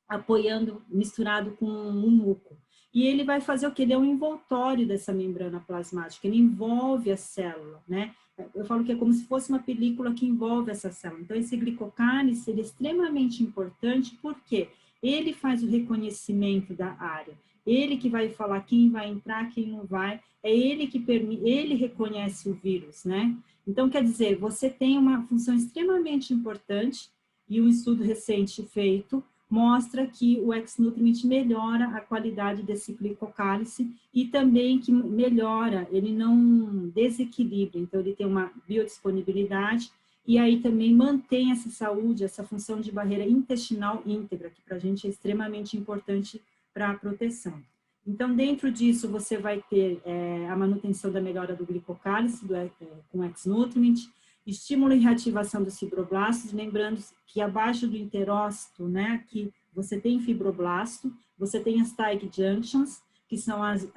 apoiando, misturado com um muco. E ele vai fazer o que? Ele é um envoltório dessa membrana plasmática, ele envolve a célula, né? Eu falo que é como se fosse uma película que envolve essa célula. Então, esse glicocálice, ele é extremamente importante, porque ele faz o reconhecimento da área. Ele que vai falar quem vai entrar, quem não vai. É ele que permite, ele reconhece o vírus, né? Então, quer dizer, você tem uma função extremamente importante, e um estudo recente feito mostra que o X-Nutriment melhora a qualidade desse glicocálice e também que melhora, ele não desequilibra, então ele tem uma biodisponibilidade e aí também mantém essa saúde, essa função de barreira intestinal íntegra, que para a gente é extremamente importante para a proteção. Então, dentro disso, você vai ter a manutenção da melhora do glicocálice com o X-Nutriment, estímulo e reativação dos fibroblastos, lembrando que abaixo do enterócito, né, aqui você tem fibroblasto, você tem as tight junctions, que são as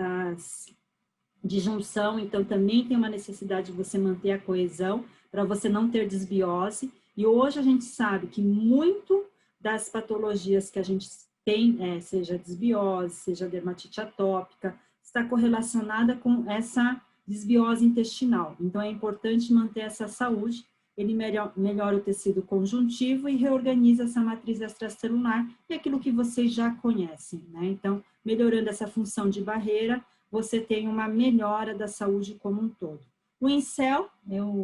de junção, então também tem uma necessidade de você manter a coesão, para você não ter desbiose, e hoje a gente sabe que muito das patologias que a gente tem, seja desbiose, seja dermatite atópica, está correlacionada com essa desbiose intestinal. Então, é importante manter essa saúde, ele melhora o tecido conjuntivo e reorganiza essa matriz extracelular, e aquilo que vocês já conhecem, né? Então, melhorando essa função de barreira, você tem uma melhora da saúde como um todo. O Incel,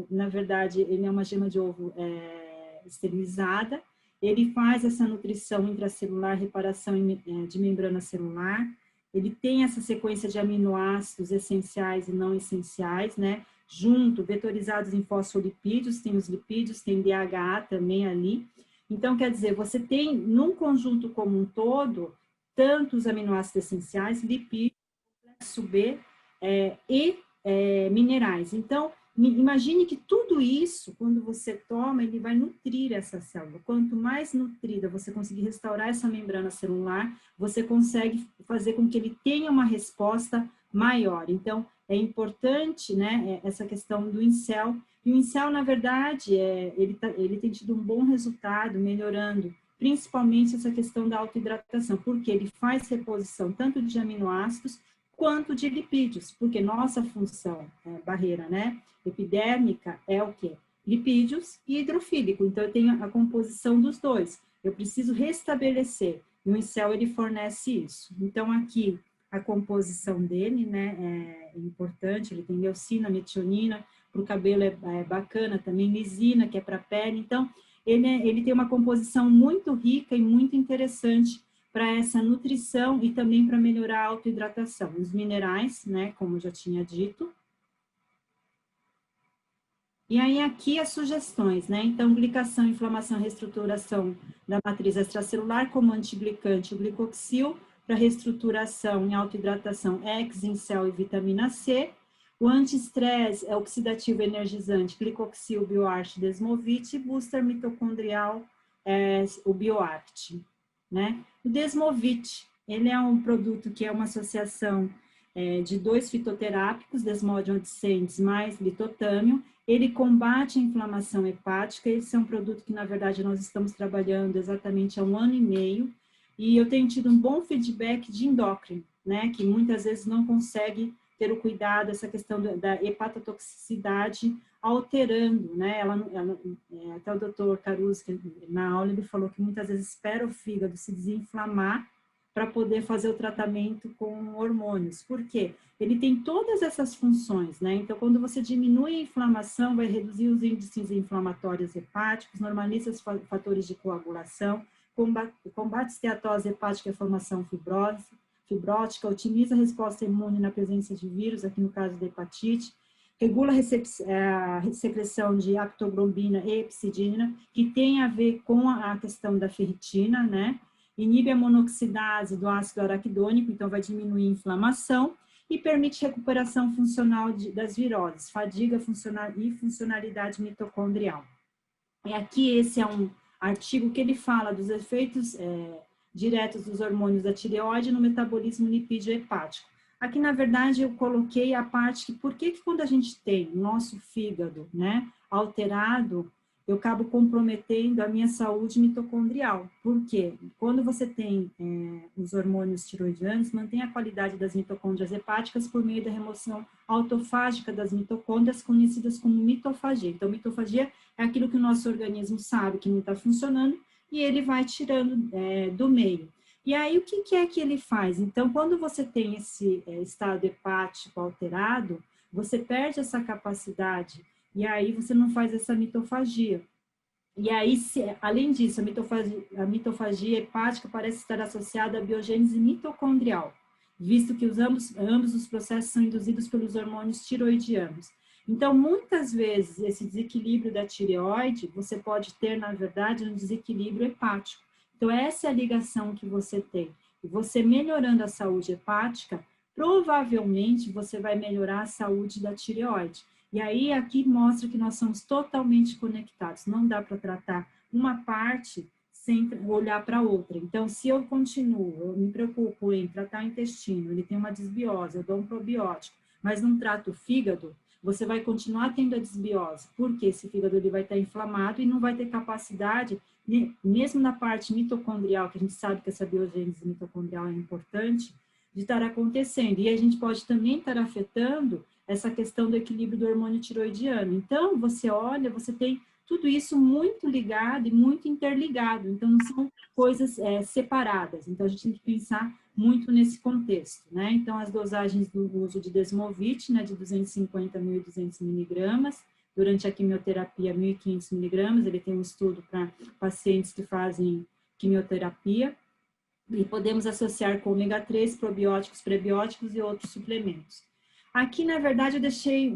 na verdade, ele é uma gema de ovo esterilizada, ele faz essa nutrição intracelular, reparação de membrana celular, ele tem essa sequência de aminoácidos essenciais e não essenciais, né? Junto, vetorizados em fosfolipídios, tem os lipídios, tem DHA também ali. Então, quer dizer, você tem, num conjunto como um todo, tanto os aminoácidos essenciais, lipídios, complexo B e minerais. Então, imagine que tudo isso, quando você toma, ele vai nutrir essa célula. Quanto mais nutrida você conseguir restaurar essa membrana celular, você consegue fazer com que ele tenha uma resposta maior. Então, é importante, né, essa questão do Incel. E o Incel, na verdade, ele tem tido um bom resultado, melhorando principalmente essa questão da autoidratação, porque ele faz reposição tanto de aminoácidos quanto de lipídios, porque nossa função barreira, né, epidérmica é o quê? Lipídios e hidrofílico. Então, eu tenho a composição dos dois. Eu preciso restabelecer. E o Incel, ele fornece isso. Então, aqui, a composição dele, né, é importante. Ele tem leucina, metionina. Para o cabelo é bacana também. Lisina, que é para a pele. Então, ele tem uma composição muito rica e muito interessante para essa nutrição e também para melhorar a autoidratação. Os minerais, né, como eu já tinha dito. E aí aqui as sugestões, né? Então, glicação, inflamação, reestruturação da matriz extracelular, como antiglicante, o glicoxil, para reestruturação e autoidratação, X-Incel e vitamina C. O anti-estresse é oxidativo energizante, glicoxil, BioArt, Desmovit, e booster mitocondrial, o BioArt. né? O Desmovit, ele é um produto que é uma associação de 2 fitoterápicos, Desmodium odicendis mais litotâmio. Ele combate a inflamação hepática. Esse é um produto que, na verdade, nós estamos trabalhando exatamente há 1 ano e meio, e eu tenho tido um bom feedback de endócrino, né, que muitas vezes não consegue ter o cuidado, essa questão da hepatotoxicidade alterando, né, até o doutor Caruso, na aula, ele falou que muitas vezes espera o fígado se desinflamar para poder fazer o tratamento com hormônios. Por quê? Ele tem todas essas funções, né? Então, quando você diminui a inflamação, vai reduzir os índices inflamatórios hepáticos, normaliza os fatores de coagulação, combate esteatose hepática e a formação fibrótica, otimiza a resposta imune na presença de vírus, aqui no caso da hepatite, regula a secreção de aptoglobina e epsidina, que tem a ver com a questão da ferritina, né? Inibe a monoxidase do ácido araquidônico, então vai diminuir a inflamação, e permite recuperação funcional das viroses, fadiga funcional e funcionalidade mitocondrial. E aqui esse é um artigo que ele fala dos efeitos diretos dos hormônios da tireoide no metabolismo lipídio hepático. Aqui, na verdade, eu coloquei a parte que, por que quando a gente tem o nosso fígado, né, alterado, eu acabo comprometendo a minha saúde mitocondrial. Por quê? Quando você tem os hormônios tiroidianos, mantém a qualidade das mitocôndrias hepáticas por meio da remoção autofágica das mitocôndrias, conhecidas como mitofagia. Então, mitofagia é aquilo que o nosso organismo sabe que não está funcionando e ele vai tirando do meio. E aí, o que é que ele faz? Então, quando você tem esse estado hepático alterado, você perde essa capacidade e aí você não faz essa mitofagia. E aí, além disso, a mitofagia hepática parece estar associada à biogênese mitocondrial, visto que ambos os processos são induzidos pelos hormônios tiroidianos. Então, muitas vezes, esse desequilíbrio da tireoide, você pode ter, na verdade, um desequilíbrio hepático. Então, essa é a ligação que você tem. E você melhorando a saúde hepática, provavelmente você vai melhorar a saúde da tireoide. E aí, aqui mostra que nós somos totalmente conectados. Não dá para tratar uma parte sem olhar para outra. Então, se eu continuo, eu me preocupo em tratar o intestino, ele tem uma desbiose, eu dou um probiótico, mas não trato o fígado, você vai continuar tendo a desbiose, porque esse fígado ele vai estar inflamado e não vai ter capacidade, mesmo na parte mitocondrial, que a gente sabe que essa biogênese mitocondrial é importante, de estar acontecendo. E a gente pode também estar afetando essa questão do equilíbrio do hormônio tiroidiano. Então, você olha, você tem tudo isso muito ligado e muito interligado. Então, não são coisas separadas. Então, a gente tem que pensar muito nesse contexto, né? Então, as dosagens do uso de Desmovit, né, de 250 a 1.200 miligramas, durante a quimioterapia, 1.500 miligramas, ele tem um estudo para pacientes que fazem quimioterapia, e podemos associar com ômega 3, probióticos, prebióticos e outros suplementos. Aqui, na verdade, eu deixei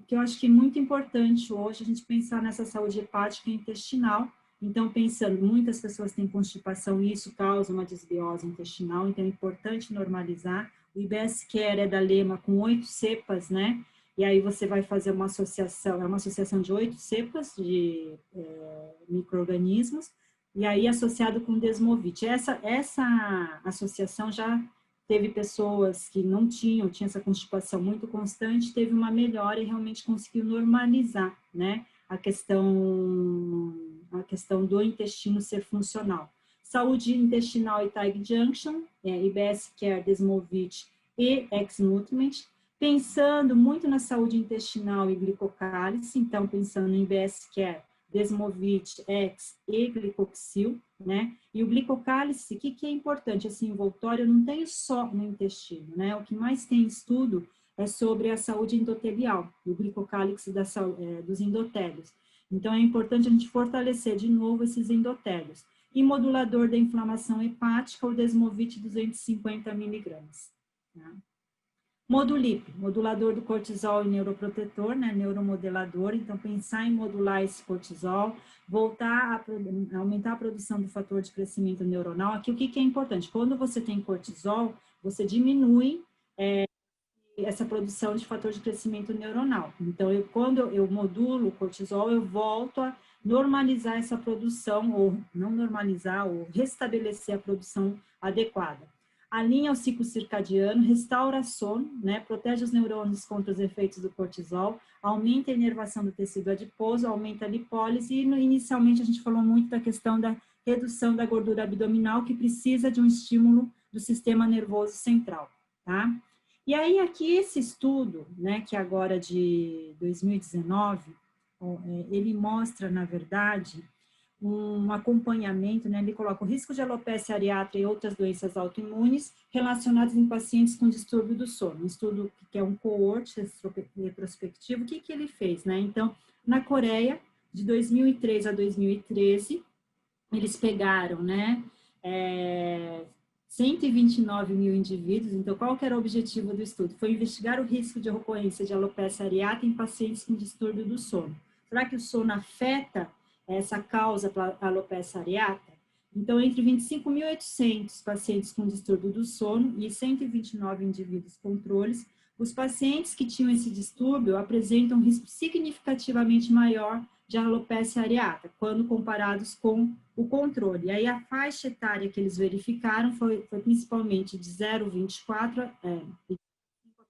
que eu acho que é muito importante hoje a gente pensar nessa saúde hepática e intestinal. Então, pensando, muitas pessoas têm constipação e isso causa uma desbiose intestinal, então é importante normalizar. O IBS-Care é da Lema com 8 cepas, né? E aí você vai fazer uma associação, é uma associação de 8 cepas de micro-organismos, e aí associado com Desmovit. Essa associação já teve pessoas que não tinha essa constipação muito constante, teve uma melhora e realmente conseguiu normalizar, né, a questão do intestino ser funcional. Saúde intestinal e Tiger Junction, IBS-Care, Desmovit e X-Nutriment, pensando muito na saúde intestinal e glicocálise, então pensando em IBS-Care, Desmovit, X e glicoxil, né? E o glicocálise, o que é importante? Esse envoltório não tem só no intestino, né? O que mais tem estudo é sobre a saúde endotelial, o glicocálise dos endotélios. Então, é importante a gente fortalecer de novo esses endotélios. E modulador da inflamação hepática, o Desmovit 250 miligramas. Tá? Modulip, modulador do cortisol e neuroprotetor, né, neuromodelador, então pensar em modular esse cortisol, voltar a aumentar a produção do fator de crescimento neuronal. Aqui o que é importante? Quando você tem cortisol, você diminui essa produção de fator de crescimento neuronal. Então, quando eu modulo o cortisol, eu volto normalizar essa produção, ou não normalizar, ou restabelecer a produção adequada. Alinha o ciclo circadiano, restaura sono, né, protege os neurônios contra os efeitos do cortisol, aumenta a inervação do tecido adiposo, aumenta a lipólise e inicialmente a gente falou muito da questão da redução da gordura abdominal que precisa de um estímulo do sistema nervoso central, tá? E aí aqui esse estudo, né, que agora de 2019, ele mostra, na verdade, um acompanhamento, né, ele coloca o risco de alopecia areata e outras doenças autoimunes relacionadas em pacientes com distúrbio do sono. Um estudo que é um cohort retrospectivo. O que ele fez, né? Então, na Coreia, de 2003 a 2013, eles pegaram, né, 129 mil indivíduos. Então, qual que era o objetivo do estudo? Foi investigar o risco de ocorrência de alopecia areata em pacientes com distúrbio do sono. Será que o sono afeta essa causa para a alopecia areata? Então, entre 25.800 pacientes com distúrbio do sono e 129 indivíduos controles, os pacientes que tinham esse distúrbio apresentam um risco significativamente maior de alopecia areata, quando comparados com o controle. E aí a faixa etária que eles verificaram foi principalmente de 0,24 a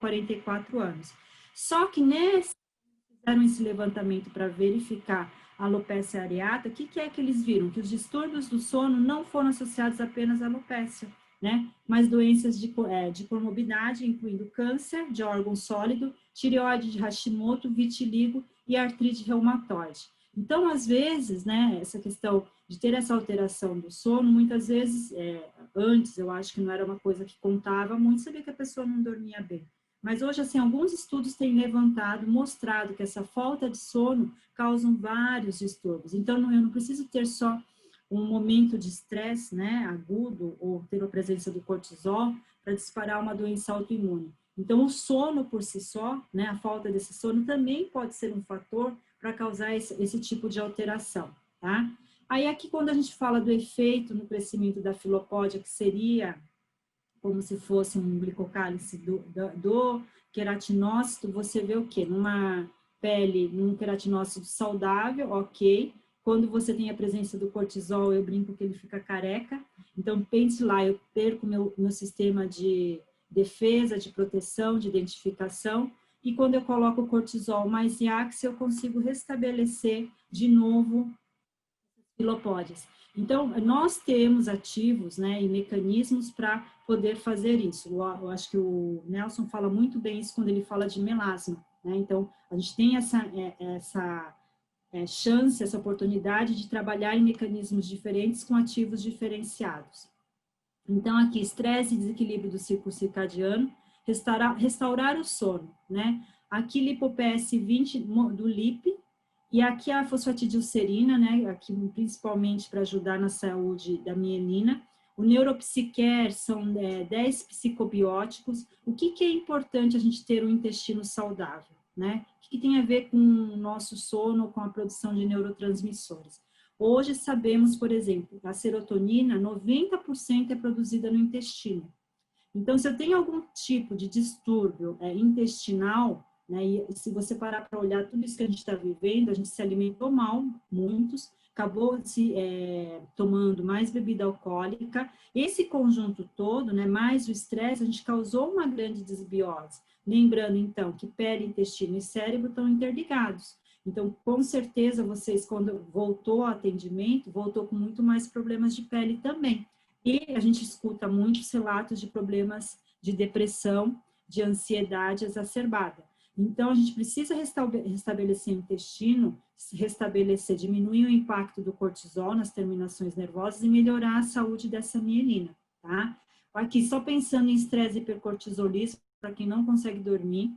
44 anos. Só que fizeram esse levantamento para verificar a alopecia areata, o que é que eles viram? Que os distúrbios do sono não foram associados apenas à alopecia, né? Mas doenças de comorbidade, incluindo câncer de órgão sólido, tireoide de Hashimoto, vitiligo e artrite reumatoide. Então, às vezes, né, essa questão de ter essa alteração do sono, muitas vezes, antes eu acho que não era uma coisa que contava muito, sabia que a pessoa não dormia bem. Mas hoje, assim, alguns estudos têm levantado, mostrado que essa falta de sono causa vários distúrbios. Então, eu não preciso ter só um momento de estresse, né, agudo, ou ter a presença do cortisol para disparar uma doença autoimune. Então, o sono por si só, né, a falta desse sono também pode ser um fator para causar esse tipo de alteração, tá? Aí, aqui, quando a gente fala do efeito no crescimento da filopódia, que seria como se fosse um glicocálice do queratinócito, você vê o quê? Numa pele, num queratinócito saudável, ok. Quando você tem a presença do cortisol, eu brinco que ele fica careca. Então, pense lá, eu perco meu sistema de defesa, de proteção, de identificação. E quando eu coloco o cortisol mais IAX, eu consigo restabelecer de novo as filopódias. Então, nós temos ativos, né, e mecanismos para poder fazer isso. Eu acho que o Nelson fala muito bem isso quando ele fala de melasma, né? Então, a gente tem essa chance, essa oportunidade de trabalhar em mecanismos diferentes com ativos diferenciados. Então, aqui, estresse e desequilíbrio do ciclo circadiano, restaurar o sono, né? Aqui, lipo-PS20 do LIP, e aqui a fosfatidilcerina, né, aqui principalmente para ajudar na saúde da mielina. O neuropsiquer são 10 psicobióticos. O que é importante a gente ter um intestino saudável, né? O que tem a ver com o nosso sono, com a produção de neurotransmissores? Hoje sabemos, por exemplo, a serotonina, 90% é produzida no intestino. Então, se eu tenho algum tipo de distúrbio intestinal, né, e se você parar para olhar tudo isso que a gente está vivendo, a gente se alimentou mal, muitos, acabou tomando mais bebida alcoólica, esse conjunto todo, né, mais o estresse, a gente causou uma grande desbiose. Lembrando, então, que pele, intestino e cérebro estão interligados. Então, com certeza, vocês, quando voltou ao atendimento, voltou com muito mais problemas de pele também. E a gente escuta muitos relatos de problemas de depressão, de ansiedade exacerbada. Então, a gente precisa restabelecer o intestino, diminuir o impacto do cortisol nas terminações nervosas e melhorar a saúde dessa mielina, tá? Aqui, só pensando em estresse e hipercortisolismo, para quem não consegue dormir,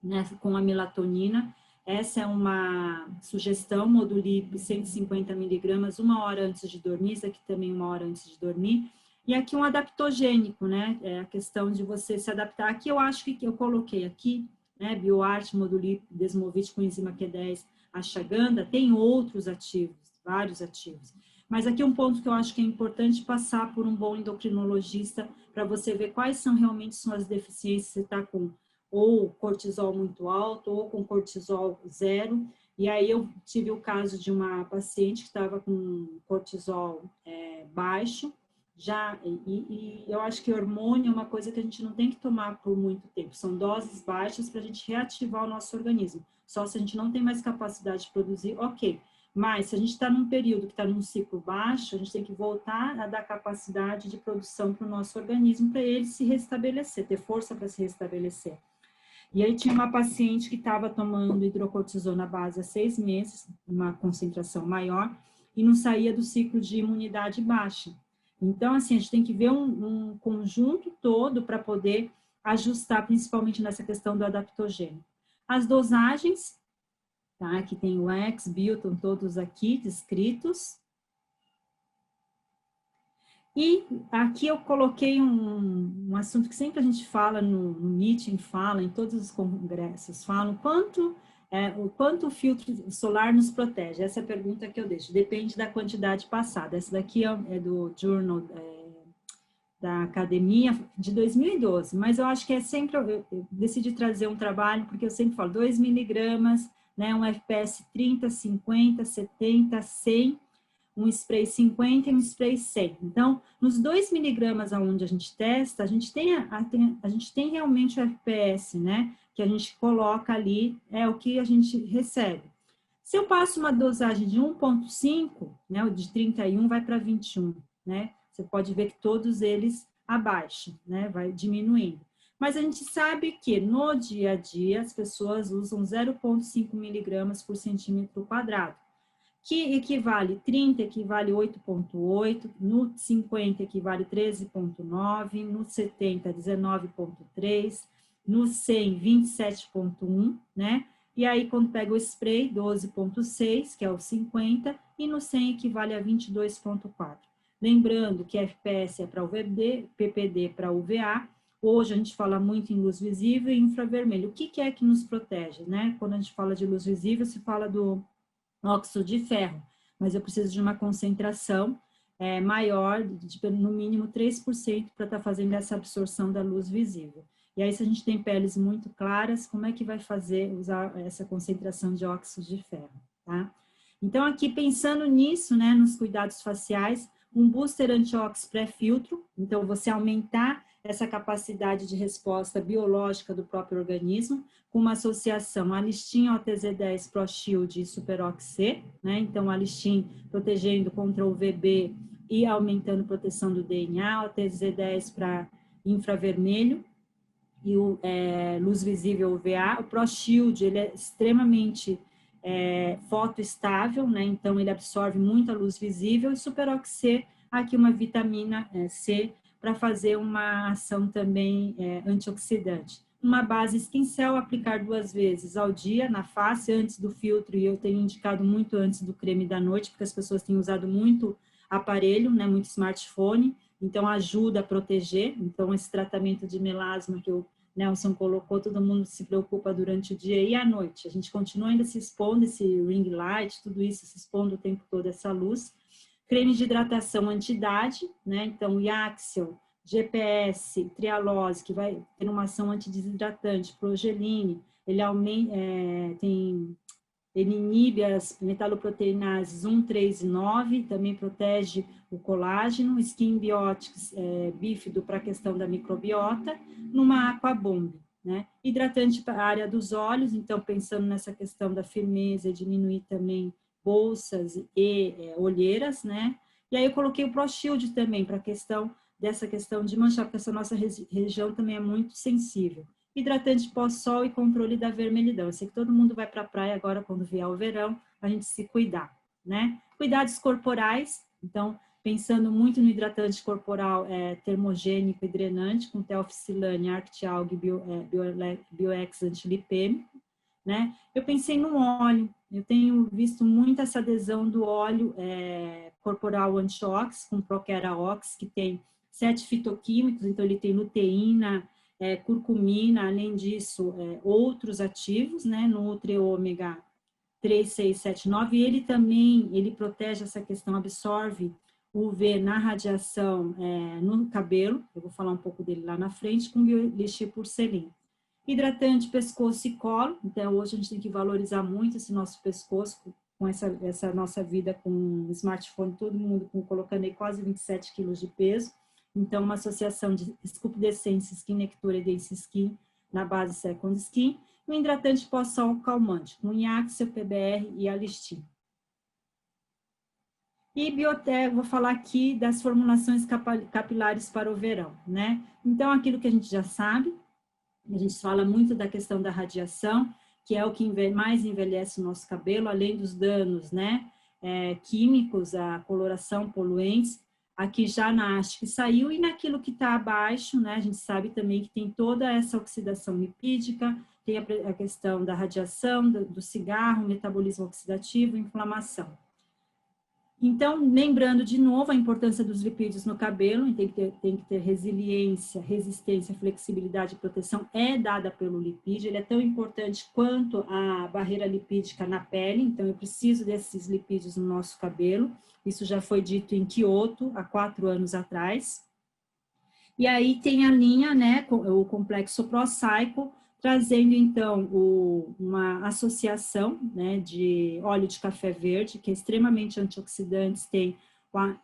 né, com a melatonina, essa é uma sugestão, Modulib 150 miligramas, 1 hora antes de dormir, isso aqui também 1 hora antes de dormir. E aqui um adaptogênico, né, é a questão de você se adaptar. Aqui eu acho que eu coloquei aqui, né, BioArt, Modulib, Desmovit com enzima Q10, Ashwagandha, tem outros ativos, vários ativos. Mas aqui um ponto que eu acho que é importante passar por um bom endocrinologista para você ver quais são realmente as deficiências, você está com ou cortisol muito alto ou com cortisol zero, E aí eu tive o caso de uma paciente que estava com cortisol baixo, e eu acho que hormônio é uma coisa que a gente não tem que tomar por muito tempo, são doses baixas para a gente reativar o nosso organismo. Só se a gente não tem mais capacidade de produzir, ok. Mas se a gente está num período que está num ciclo baixo, a gente tem que voltar a dar capacidade de produção para o nosso organismo, para ele se restabelecer, ter força para se restabelecer. E aí tinha uma paciente que estava tomando hidrocortisona base há 6 meses, uma concentração maior, e não saía do ciclo de imunidade baixa. Então, assim, a gente tem que ver um conjunto todo para poder ajustar, principalmente nessa questão do adaptogênio. As dosagens, tá? Aqui tem o X, Bilton, todos aqui descritos. E aqui eu coloquei um assunto que sempre a gente fala no meeting, fala em todos os congressos, fala o quanto o filtro solar nos protege. Essa é a pergunta que eu deixo, depende da quantidade passada. Essa daqui é do Journal da Academia de 2012, mas eu acho que é sempre, eu decidi trazer um trabalho, porque eu sempre falo 2 miligramas, né, um FPS 30, 50, 70, 100, um spray 50 e um spray 100. Então, nos 2 miligramas aonde a gente testa, a gente tem realmente o FPS, né? Que a gente coloca ali, é o que a gente recebe. Se eu passo uma dosagem de 1,5, né? O de 31 vai para 21, né? Você pode ver que todos eles abaixam, né? Vai diminuindo. Mas a gente sabe que no dia a dia as pessoas usam 0,5 miligramas por centímetro quadrado, que equivale 30, equivale 8,8, no 50 equivale 13,9, no 70, 19,3, no 100, 27,1, né? E aí, quando pega o spray, 12,6, que é o 50, e no 100 equivale a 22,4. Lembrando que FPS é para UVB, PPD para UVA. Hoje a gente fala muito em luz visível e infravermelho. O que é que nos protege, né? Quando a gente fala de luz visível, se fala do óxido de ferro, mas eu preciso de uma concentração maior, no mínimo 3%, para estar fazendo essa absorção da luz visível. E aí, se a gente tem peles muito claras, como é que vai usar essa concentração de óxido de ferro, tá? Então, aqui, pensando nisso, né, nos cuidados faciais, um booster anti-ox pré-filtro, então você aumentar essa capacidade de resposta biológica do próprio organismo, com uma associação Alistin OTZ10 Pro Shield e Superox C, né? Então, Alistin protegendo contra o UVB e aumentando a proteção do DNA, OTZ10 para infravermelho e luz visível UVA. O Pro Shield, ele é extremamente fotoestável, né? Então ele absorve muita luz visível, e Superox C, aqui uma vitamina C, para fazer uma ação também antioxidante. Uma base Skin Cell, aplicar 2 vezes ao dia na face, antes do filtro, e eu tenho indicado muito antes do creme da noite, porque as pessoas têm usado muito aparelho, né, muito smartphone, então ajuda a proteger. Então esse tratamento de melasma que o Nelson colocou, todo mundo se preocupa durante o dia e à noite. A gente continua ainda se expondo, esse ring light, tudo isso se expondo o tempo todo, essa luz. Creme de hidratação anti-idade, né? Então, Yaxiel, GPS, Trialose, que vai ter uma ação antidesidratante, Progeline, ele inibe as metaloproteinases 1, 3 e 9, também protege o colágeno. Skin Biotics, bífido para a questão da microbiota, numa Aquabomb, né? Hidratante para a área dos olhos, então pensando nessa questão da firmeza, diminuir também bolsas e olheiras, né? E aí eu coloquei o Pro Shield também para dessa questão de manchar, porque essa nossa região também é muito sensível. Hidratante pós-sol e controle da vermelhidão. Eu sei que todo mundo vai para a praia agora, quando vier o verão, a gente se cuidar, né? Cuidados corporais, então, pensando muito no hidratante corporal termogênico e drenante, com teofilane, Arctialg, Bioex antilipêmico, né? Eu pensei no óleo, eu tenho visto muito essa adesão do óleo corporal anti-ox, com Proquera Ox, que tem 7 fitoquímicos, então ele tem luteína, curcumina, além disso, outros ativos, né? Nutri ômega 3, 6, 7, 9, e ele protege essa questão, absorve UV na radiação no cabelo, eu vou falar um pouco dele lá na frente, com Lichipurcelin. Hidratante, pescoço e colo. Então, hoje a gente tem que valorizar muito esse nosso pescoço, com essa nossa vida com smartphone, todo mundo colocando aí quase 27 quilos de peso. Então, uma associação de Scoop Descence Skin, Nectura e Dense Skin, na base Second Skin. Um hidratante pós-sol calmante, com Iaxia, PBR e Alistin. E Bioter, vou falar aqui das formulações capilares para o verão, né? Então, aquilo que a gente já sabe, a gente fala muito da questão da radiação, que é o que mais envelhece o nosso cabelo, além dos danos, né? Químicos, a coloração, poluentes. Aqui já na haste que saiu, e naquilo que está abaixo, né? A gente sabe também que tem toda essa oxidação lipídica, tem a questão da radiação, do cigarro, metabolismo oxidativo, inflamação. Então, lembrando de novo a importância dos lipídios no cabelo, tem que ter resiliência, resistência, flexibilidade e proteção, é dada pelo lipídio, ele é tão importante quanto a barreira lipídica na pele, então eu preciso desses lipídios no nosso cabelo, isso já foi dito em Kyoto, há 4 anos atrás. E aí tem a linha, né, o complexo ProCycle, trazendo, então, uma associação, né, de óleo de café verde, que é extremamente antioxidante,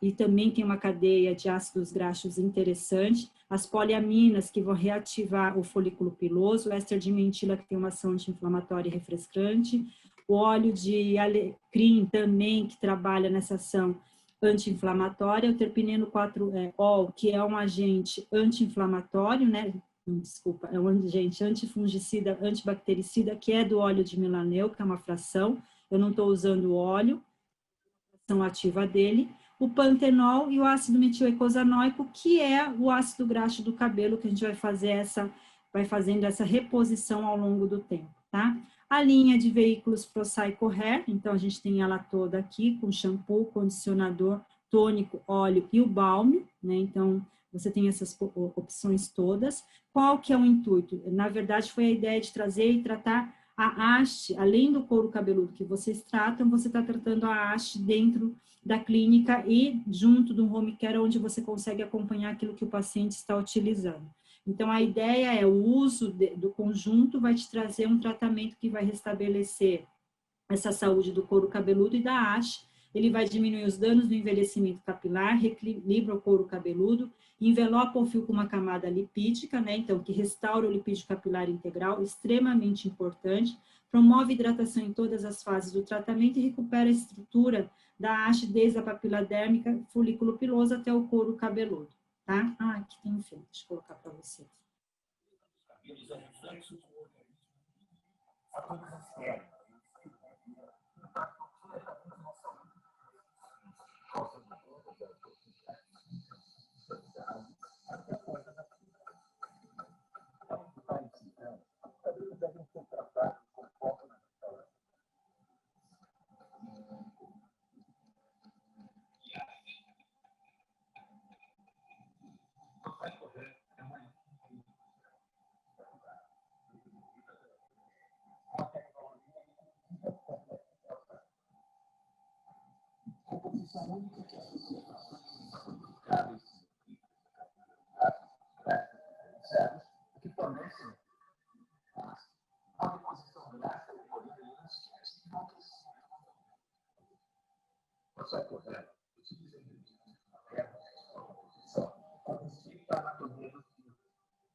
e também tem uma cadeia de ácidos graxos interessante, as poliaminas, que vão reativar o folículo piloso, o éster de mentila, que tem uma ação anti-inflamatória e refrescante, o óleo de alecrim também, que trabalha nessa ação anti-inflamatória, o terpineno 4-ol, que é um agente anti-inflamatório, né, desculpa, é um agente antifungicida, antibactericida, que é do óleo de melaneu, que é uma fração, eu não estou usando o óleo, a ação ativa dele, o pantenol e o ácido metil-eicosanoico, que é o ácido graxo do cabelo, que a gente vai fazendo essa reposição ao longo do tempo, tá? A linha de veículos ProCycle Hair, então a gente tem ela toda aqui, com shampoo, condicionador, tônico, óleo e o balme, né? Então, você tem essas opções todas. Qual que é o intuito? Na verdade, foi a ideia de trazer e tratar a haste, além do couro cabeludo que vocês tratam, você está tratando a haste dentro da clínica e junto do home care, onde você consegue acompanhar aquilo que o paciente está utilizando. Então, a ideia é o uso do conjunto vai te trazer um tratamento que vai restabelecer essa saúde do couro cabeludo e da haste. Ele vai diminuir os danos do envelhecimento capilar, reequilibra o couro cabeludo, envelopa o fio com uma camada lipídica, né? Então, que restaura o lipídio capilar integral, extremamente importante, promove hidratação em todas as fases do tratamento e recupera a estrutura da haste desde a papila dérmica, folículo piloso até o couro cabeludo, tá? Ah, aqui tem um filme, deixa eu colocar para vocês. que fornecem a deposição gráfica de polímeros que vão crescer. ProCycle Hair utiliza ingredientes maternos em sua composição com respeito à anatomia do fio,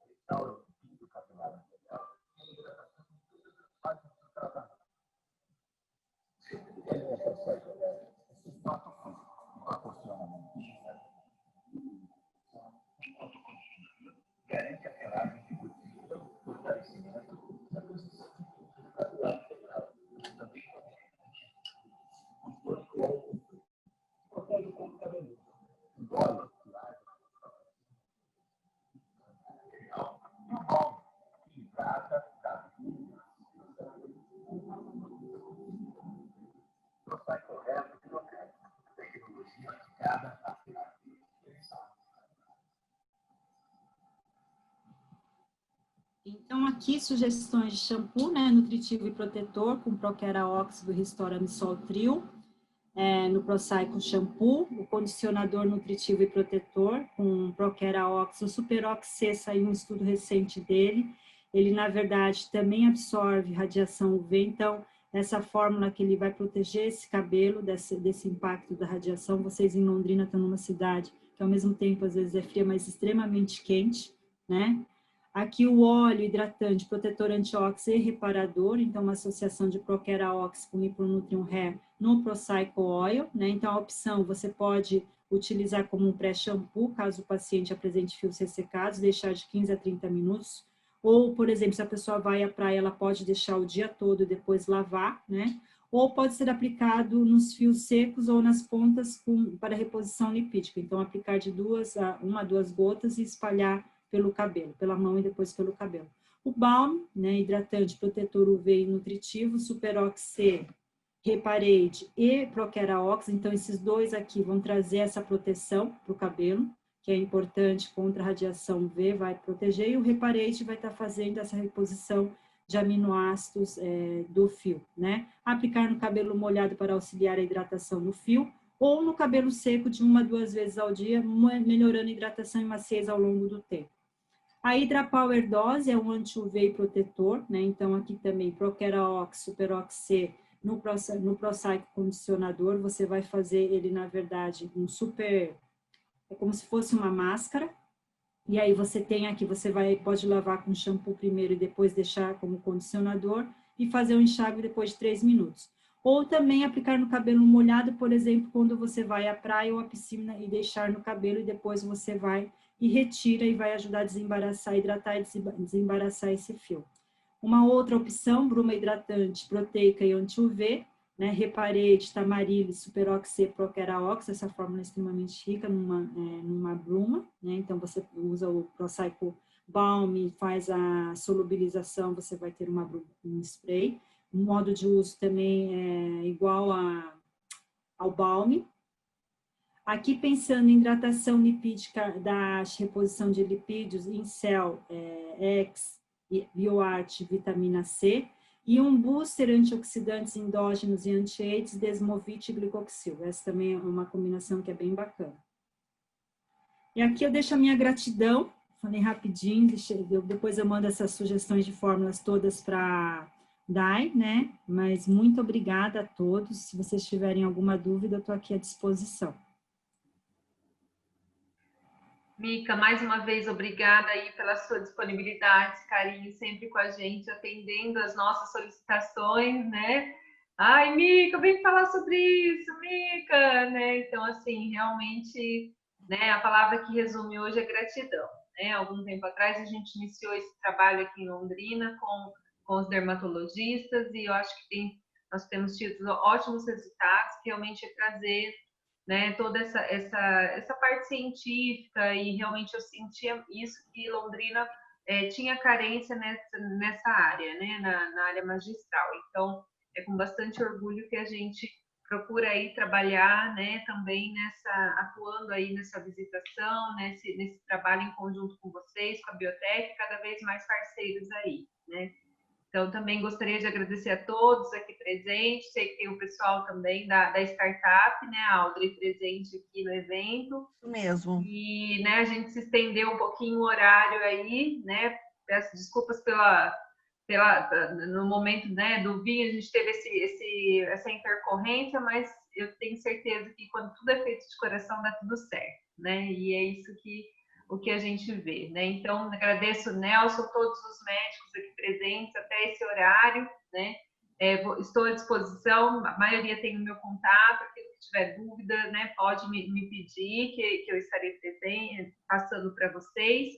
restaura o fio capilar anterior e a hidratação de todas as fases do tratamento. Ele é ProCycle Hair, esse fato físico proporciona mentira, garante a pelagem de gordura, fortalecimento da posição de fio capilar integral, também o tônico óleo protege o couro cabeludo, o óleo claro, e o balme que hidrata cabelo. ProCycle Hair tecnologia aplicada à terapia de direção. Então, aqui sugestões de shampoo, né, nutritivo e protetor, com Proquera Ox do Restore Amisol Trio, no ProCycle Shampoo, o condicionador nutritivo e protetor, com Proquera Ox, o Super Ox C, saiu um estudo recente dele, ele, na verdade, também absorve radiação UV, então, essa fórmula que ele vai proteger esse cabelo desse impacto da radiação. Vocês em Londrina estão numa cidade que, ao mesmo tempo, às vezes é fria, mas extremamente quente, né? Aqui o óleo hidratante, protetor antioxidante e reparador, então uma associação de Proquera Ox com Micronutrient Hair no Procycle Oil, né? Então a opção você pode utilizar como um pré-shampoo, caso o paciente apresente fios ressecados, deixar de 15 a 30 minutos. Ou, por exemplo, se a pessoa vai à praia, ela pode deixar o dia todo e depois lavar, né? Ou pode ser aplicado nos fios secos ou nas pontas para reposição lipídica. Então, aplicar de 1 a 2 gotas e espalhar pelo cabelo, pela mão e depois pelo cabelo. O balm, né, hidratante, protetor UV e nutritivo, Superox C, Reparade e Proquera Ox. Então, esses dois aqui vão trazer essa proteção para o cabelo, que é importante contra a radiação UV, vai proteger, e o Reparate vai estar fazendo essa reposição de aminoácidos do fio, né? Aplicar no cabelo molhado para auxiliar a hidratação no fio, ou no cabelo seco de 1 a 2 vezes ao dia, melhorando a hidratação e maciez ao longo do tempo. A Hydra Power Dose é um anti-UV e protetor, né? Então aqui também Proquera Ox, Superox C, no Procycle condicionador, você vai fazer ele, na verdade, é como se fosse uma máscara, e aí você tem aqui, pode lavar com shampoo primeiro e depois deixar como condicionador e fazer um enxágue depois de 3 minutos. Ou também aplicar no cabelo molhado, por exemplo, quando você vai à praia ou à piscina e deixar no cabelo e depois você vai e retira e vai ajudar a desembaraçar, hidratar e desembaraçar esse fio. Uma outra opção, bruma hidratante, proteica e anti-UV, né, Reparate, Tamarili, Superox C, Proquera Ox, essa fórmula é extremamente rica numa bruma, né, então você usa o Procycle Balm, faz a solubilização, você vai ter um spray. O modo de uso também é igual ao Balm. Aqui pensando em hidratação lipídica da reposição de lipídios, Incel, X, BioArt, vitamina C, e um booster antioxidantes endógenos e anti-AIDS, Desmovit e Glicoxil. Essa também é uma combinação que é bem bacana. E aqui eu deixo a minha gratidão, falei rapidinho, depois eu mando essas sugestões de fórmulas todas para Dai, né? Mas muito obrigada a todos. Se vocês tiverem alguma dúvida, eu estou aqui à disposição. Mica, mais uma vez, obrigada aí pela sua disponibilidade, carinho, sempre com a gente, atendendo as nossas solicitações, né? Ai, Mica, vem falar sobre isso, Mica, né? Então, assim, realmente, né, a palavra que resume hoje é gratidão, né? Algum tempo atrás, a gente iniciou esse trabalho aqui em Londrina com os dermatologistas e eu acho que nós temos tido ótimos resultados, que realmente é trazer, né, toda essa parte científica, e realmente eu sentia isso, que Londrina tinha carência nessa área, né, na área magistral. Então, é com bastante orgulho que a gente procura aí trabalhar, né, também atuando aí nessa visitação, nesse trabalho em conjunto com vocês, com a Biotech, cada vez mais parceiros aí, né. Então, também gostaria de agradecer a todos aqui presentes. Sei que tem o pessoal também da startup, né, a Audrey, presente aqui no evento. Isso mesmo. E, né, a gente se estendeu um pouquinho o horário aí, né? Peço desculpas no momento, né, do vinho, a gente teve essa intercorrência, mas eu tenho certeza que quando tudo é feito de coração, dá tudo certo, né? E é isso o que a gente vê, né? Então, agradeço, Nelson, todos os médicos aqui presentes até esse horário, né? Estou à disposição, a maioria tem o meu contato, aquele que tiver dúvida, né, pode me pedir, que eu estarei presente, passando para vocês.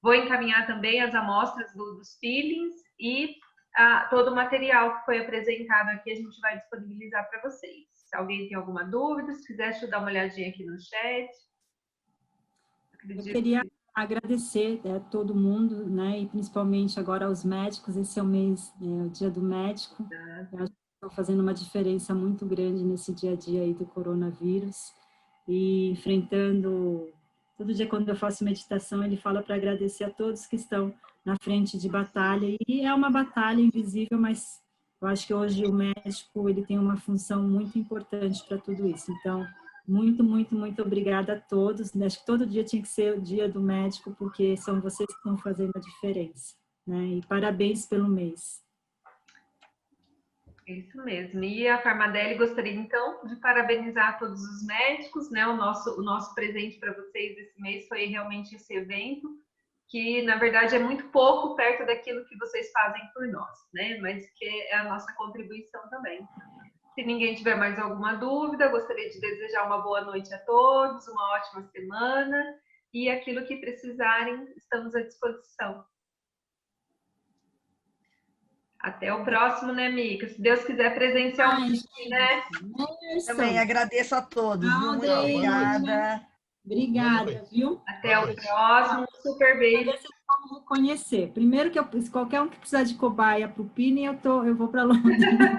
Vou encaminhar também as amostras dos peelings e todo o material que foi apresentado aqui, a gente vai disponibilizar para vocês. Se alguém tem alguma dúvida, se quiser, deixa eu dar uma olhadinha aqui no chat. Eu queria agradecer a todo mundo, né, e principalmente agora aos médicos. Esse é o mês, o Dia do Médico. Eu acho que estão fazendo uma diferença muito grande nesse dia a dia aí do coronavírus. E enfrentando... Todo dia quando eu faço meditação, ele fala para agradecer a todos que estão na frente de batalha. E é uma batalha invisível, mas eu acho que hoje o médico ele tem uma função muito importante para tudo isso. Então, muito, muito, muito obrigada a todos. Acho que todo dia tinha que ser o dia do médico, porque são vocês que estão fazendo a diferença. né? E parabéns pelo mês. Isso mesmo. E a Farmadelli gostaria, então, de parabenizar todos os médicos, né? O nosso presente para vocês esse mês foi realmente esse evento, que, na verdade, é muito pouco perto daquilo que vocês fazem por nós, né? Mas que é a nossa contribuição também. Se ninguém tiver mais alguma dúvida, gostaria de desejar uma boa noite a todos, uma ótima semana, e aquilo que precisarem, estamos à disposição. Até o próximo, né, Mica? Se Deus quiser, presencialmente, né? Também agradeço a todos, viu? Muito obrigada. Obrigada, viu? Até o próximo. Super beijo. Vocês vão reconhecer. Primeiro que qualquer um que precisar de cobaia para o Pini, eu vou para Londrina.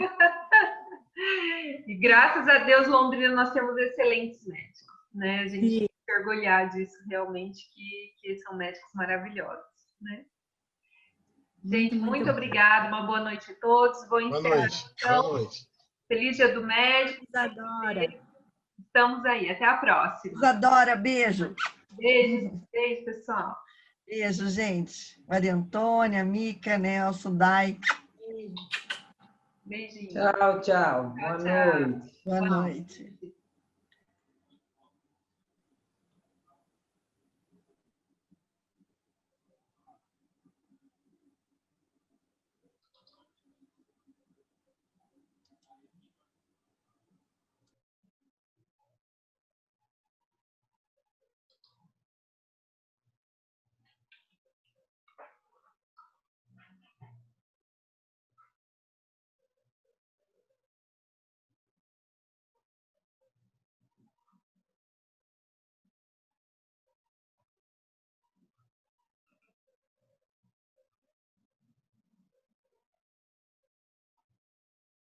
E graças a Deus, Londrina, nós temos excelentes médicos, né? A gente tem que orgulhar disso, realmente, que são médicos maravilhosos, né? Gente, muito obrigada, uma boa noite a todos. Vou encerrar. Boa noite. Então, boa noite. Feliz Dia do Médico. Isadora. Estamos aí, até a próxima. Isadora, beijo. Beijo, beijo, pessoal. Beijo, gente. Maria Antônia, Mica, Nelson, Dai. Beijinho. Tchau, tchau. Boa noite. Boa noite.